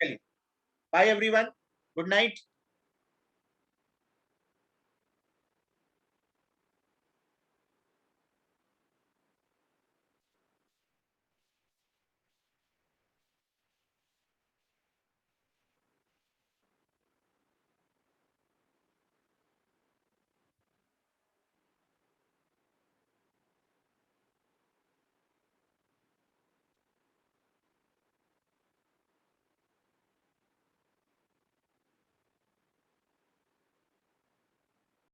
चलिए बाय एवरीवन, गुड नाइट।